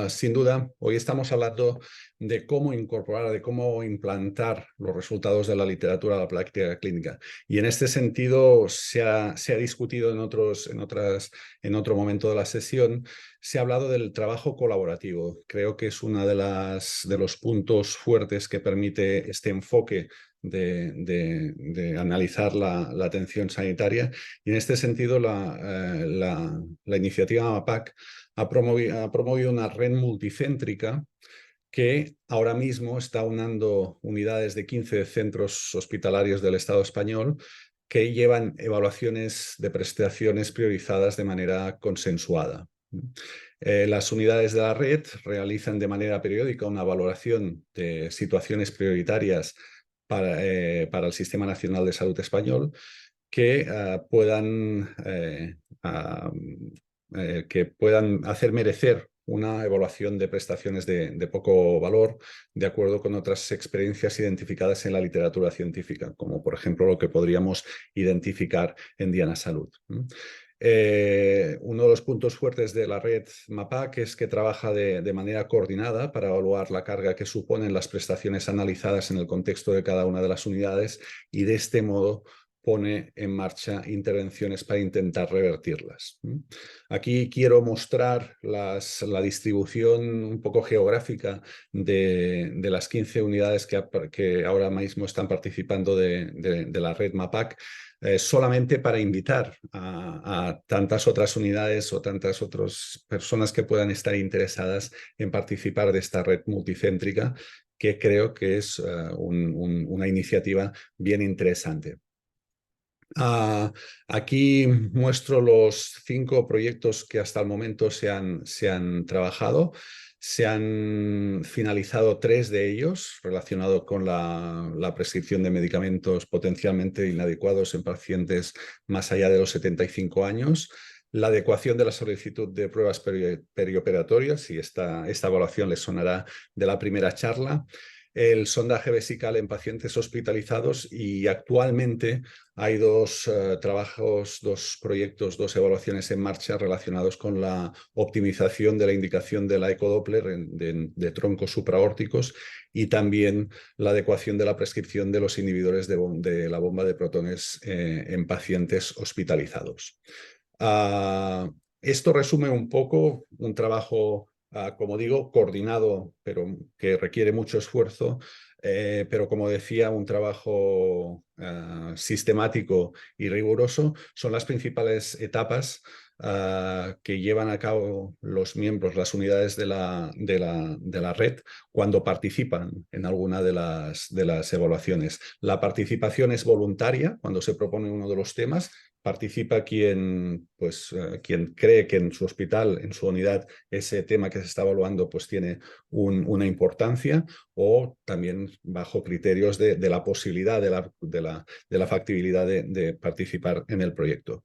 Sin duda, hoy estamos hablando de cómo incorporar, de cómo implantar los resultados de la literatura a la práctica clínica. Y en este sentido se ha discutido en otro momento de la sesión, se ha hablado del trabajo colaborativo. Creo que es uno de los puntos fuertes que permite este enfoque de analizar la atención sanitaria. Y en este sentido, la iniciativa MAPAC ha promovido una red multicéntrica que ahora mismo está unando unidades de 15 centros hospitalarios del Estado español que llevan evaluaciones de prestaciones priorizadas de manera consensuada. Las unidades de la red realizan de manera periódica una valoración de situaciones prioritarias para el Sistema Nacional de Salud español que puedan hacer merecer una evaluación de prestaciones de poco valor de acuerdo con otras experiencias identificadas en la literatura científica, como por ejemplo lo que podríamos identificar en Diana Salud. Uno de los puntos fuertes de la red MAPAC es que trabaja de manera coordinada para evaluar la carga que suponen las prestaciones analizadas en el contexto de cada una de las unidades, y de este modo pone en marcha intervenciones para intentar revertirlas. Aquí quiero mostrar la distribución un poco geográfica de las 15 unidades que ahora mismo están participando de la red MAPAC, solamente para invitar a tantas otras unidades o tantas otras personas que puedan estar interesadas en participar de esta red multicéntrica, que creo que es una iniciativa bien interesante. Aquí muestro los 5 proyectos que hasta el momento se han trabajado. Se han finalizado 3 de ellos relacionados con la prescripción de medicamentos potencialmente inadecuados en pacientes más allá de los 75 años. La adecuación de la solicitud de pruebas perioperatorias, y esta evaluación les sonará de la primera charla. El sondaje vesical en pacientes hospitalizados, y actualmente hay 2 trabajos, 2 proyectos, 2 evaluaciones en marcha relacionados con la optimización de la indicación de la ecodoppler de troncos supraórticos y también la adecuación de la prescripción de los inhibidores de la bomba de protones en pacientes hospitalizados. Esto resume un poco un trabajo, como digo, coordinado, pero que requiere mucho esfuerzo, pero como decía, un trabajo sistemático y riguroso. Son las principales etapas que llevan a cabo los miembros, las unidades de la red, cuando participan en alguna de las evaluaciones. La participación es voluntaria cuando se propone uno de los temas. Participa quien cree que en su hospital, en su unidad, ese tema que se está evaluando pues tiene una importancia, o también bajo criterios de la posibilidad, de la factibilidad de participar en el proyecto.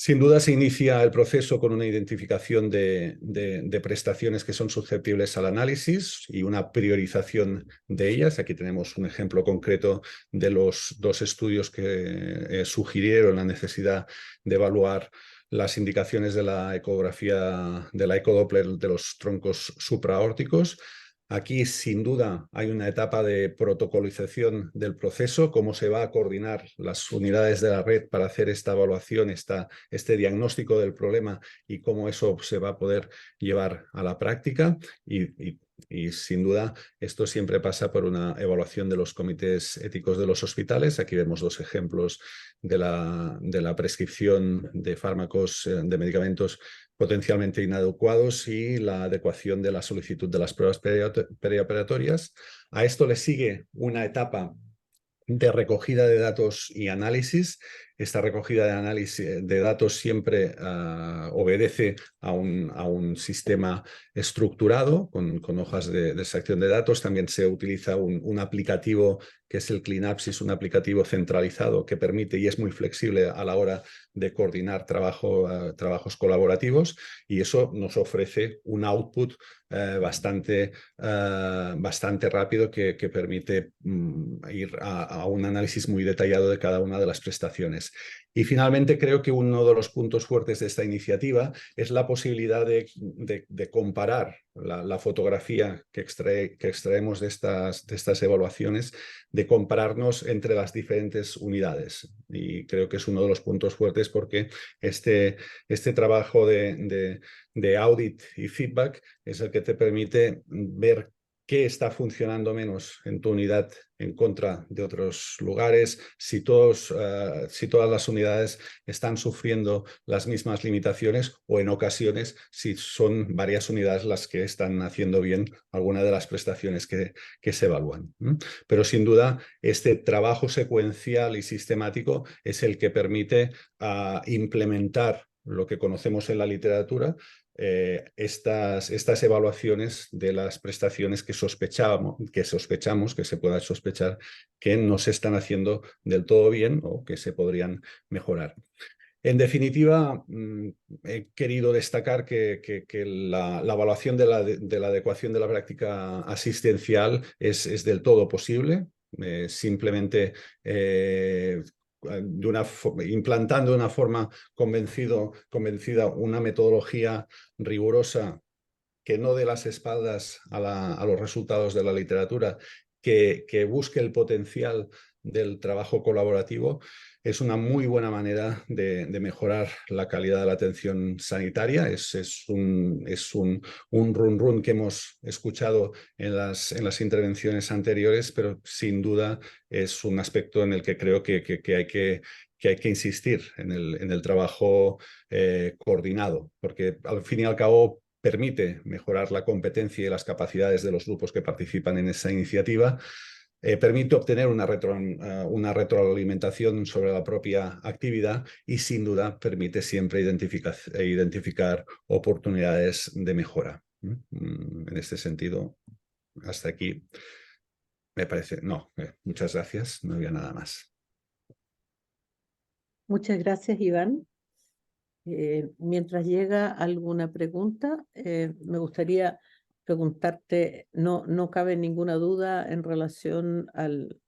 Sin duda se inicia el proceso con una identificación de prestaciones que son susceptibles al análisis y una priorización de ellas. Aquí tenemos un ejemplo concreto de los 2 estudios que sugirieron la necesidad de evaluar las indicaciones de la ecografía, de la ecodoppler de los troncos supraórticos. Aquí, sin duda, hay una etapa de protocolización del proceso, cómo se va a coordinar las unidades de la red para hacer esta evaluación, este diagnóstico del problema, y cómo eso se va a poder llevar a la práctica. Y sin duda, esto siempre pasa por una evaluación de los comités éticos de los hospitales. Aquí vemos 2 ejemplos de la prescripción de fármacos, de medicamentos potencialmente inadecuados, y la adecuación de la solicitud de las pruebas perioperatorias. A esto le sigue una etapa de recogida de datos y análisis. Esta recogida de datos siempre obedece a un sistema estructurado con hojas de extracción de datos. También se utiliza un aplicativo que es el Clinapsis, un aplicativo centralizado que permite y es muy flexible a la hora de coordinar trabajos colaborativos, y eso nos ofrece un output bastante rápido que permite ir a un análisis muy detallado de cada una de las prestaciones. Y finalmente, creo que uno de los puntos fuertes de esta iniciativa es la posibilidad de comparar la fotografía que extraemos de estas evaluaciones, de compararnos entre las diferentes unidades. Y creo que es uno de los puntos fuertes, porque este trabajo de audit y feedback es el que te permite ver qué está funcionando menos en tu unidad en contra de otros lugares, si todas las unidades están sufriendo las mismas limitaciones, o en ocasiones si son varias unidades las que están haciendo bien alguna de las prestaciones que se evalúan. Pero sin duda, este trabajo secuencial y sistemático es el que permite implementar lo que conocemos en la literatura, estas evaluaciones de las prestaciones que sospechamos, que se pueda sospechar que no se están haciendo del todo bien o que se podrían mejorar. En definitiva, he querido destacar que la evaluación de la adecuación de la práctica asistencial es del todo posible. Simplemente implantando de una forma convencida una metodología rigurosa que no dé las espaldas a los resultados de la literatura, que busque el potencial del trabajo colaborativo, es una muy buena manera de mejorar la calidad de la atención sanitaria. Es un run run que hemos escuchado en las intervenciones anteriores, pero sin duda es un aspecto en el que creo que hay que insistir en el trabajo coordinado, porque al fin y al cabo permite mejorar la competencia y las capacidades de los grupos que participan en esa iniciativa. permite obtener una retroalimentación sobre la propia actividad y sin duda permite siempre identificar oportunidades de mejora. En este sentido, hasta aquí me parece. No, muchas gracias, no había nada más. Muchas gracias, Iván. Mientras llega alguna pregunta, me gustaría preguntarte, no cabe ninguna duda en relación al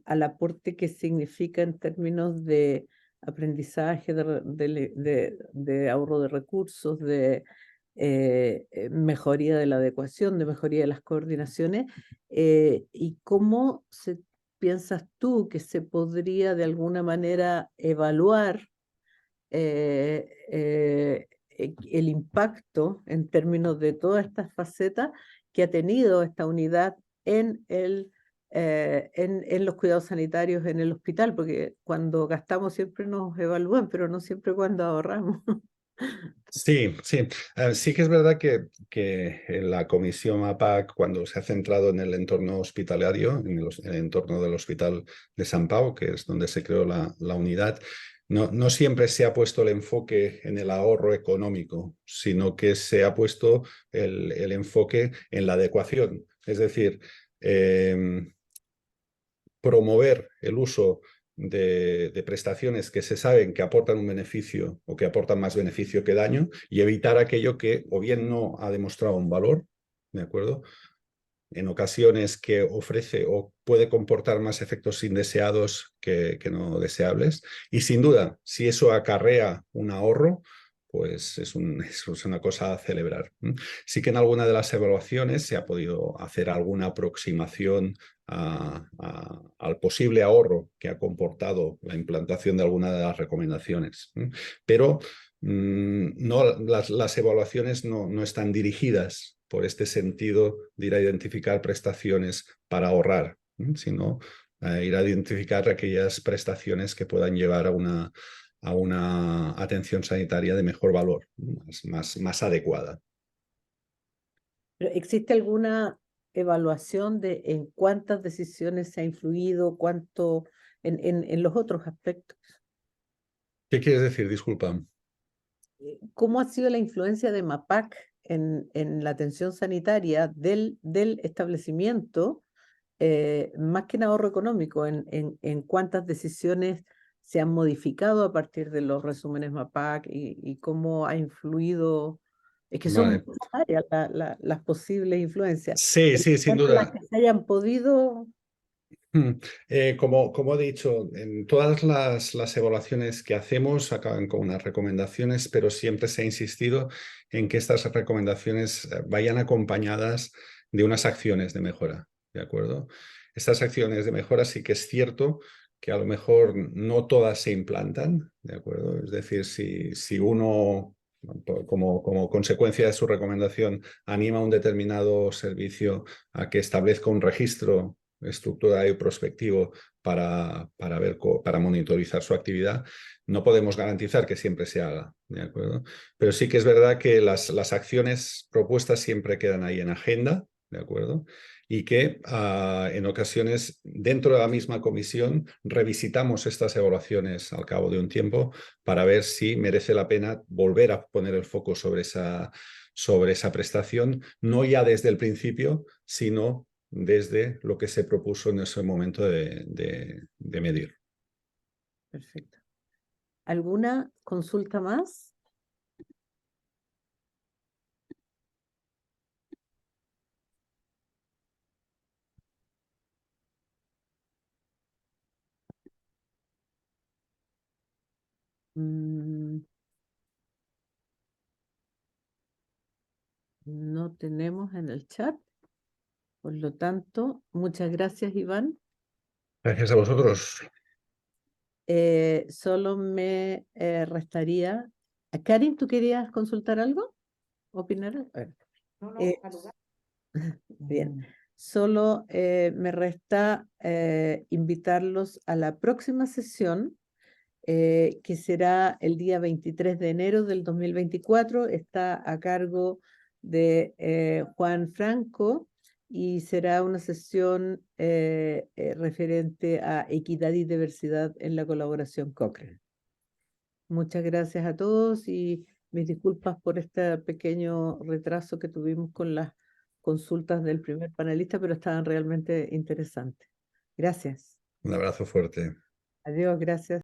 aporte que significa en términos de aprendizaje, de ahorro de recursos, de mejoría de la adecuación, de mejoría de las coordinaciones, y cómo piensas tú que se podría de alguna manera evaluar el impacto en términos de todas estas facetas que ha tenido esta unidad en en los cuidados sanitarios en el hospital, porque cuando gastamos siempre nos evalúan, pero no siempre cuando ahorramos. Sí, sí. Sí que es verdad que en la comisión APAC, cuando se ha centrado en el entorno hospitalario, en el entorno del Hospital de San Pau, que es donde se creó la unidad, no siempre se ha puesto el enfoque en el ahorro económico, sino que se ha puesto el enfoque en la adecuación. Es decir, promover el uso de prestaciones que se saben que aportan un beneficio o que aportan más beneficio que daño y evitar aquello que o bien no ha demostrado un valor, ¿de acuerdo? En ocasiones que ofrece o puede comportar más efectos indeseados que no deseables. Y sin duda, si eso acarrea un ahorro, pues es una cosa a celebrar. Sí que en alguna de las evaluaciones se ha podido hacer alguna aproximación al posible ahorro que ha comportado la implantación de alguna de las recomendaciones. Pero no, las evaluaciones no están dirigidas por este sentido de ir a identificar prestaciones para ahorrar, sino ir a identificar aquellas prestaciones que puedan llevar a una atención sanitaria de mejor valor, más adecuada. ¿Pero existe alguna evaluación de en cuántas decisiones se ha influido, cuánto en los otros aspectos? ¿Qué quieres decir? Disculpa. ¿Cómo ha sido la influencia de MAPAC en la atención sanitaria del establecimiento, más que en ahorro económico, en cuántas decisiones se han modificado a partir de los resúmenes MAPAC y cómo ha influido? Es que son Vale. muchas áreas las posibles influencias. Sí, En sí, sin cuanto a las duda. que se hayan podido. Como he dicho, en todas las evaluaciones que hacemos acaban con unas recomendaciones, pero siempre se ha insistido en que estas recomendaciones vayan acompañadas de unas acciones de mejora, ¿de acuerdo? Estas acciones de mejora sí que es cierto que a lo mejor no todas se implantan, ¿de acuerdo? Es decir, si uno, como consecuencia de su recomendación, anima a un determinado servicio a que establezca un registro estructurado y prospectivo para monitorizar su actividad, no podemos garantizar que siempre se haga, ¿de acuerdo? Pero sí que es verdad que las acciones propuestas siempre quedan ahí en agenda, ¿de acuerdo? Y que en ocasiones dentro de la misma comisión revisitamos estas evaluaciones al cabo de un tiempo para ver si merece la pena volver a poner el foco sobre esa prestación, no ya desde el principio, sino desde lo que se propuso en ese momento de medir. Perfecto. ¿Alguna consulta más? No tenemos en el chat. Por lo tanto, muchas gracias, Iván. Gracias a vosotros. Solo me restaría. Karin, ¿tú querías consultar algo? ¿Opinar? Bien. Solo me resta invitarlos a la próxima sesión, que será el día 23 de enero del 2024. Está a cargo de Juan Franco y será una sesión referente a equidad y diversidad en la colaboración Cochrane. Muchas gracias a todos y mis disculpas por este pequeño retraso que tuvimos con las consultas del primer panelista, pero estaban realmente interesantes. Gracias. Un abrazo fuerte. Adiós, gracias.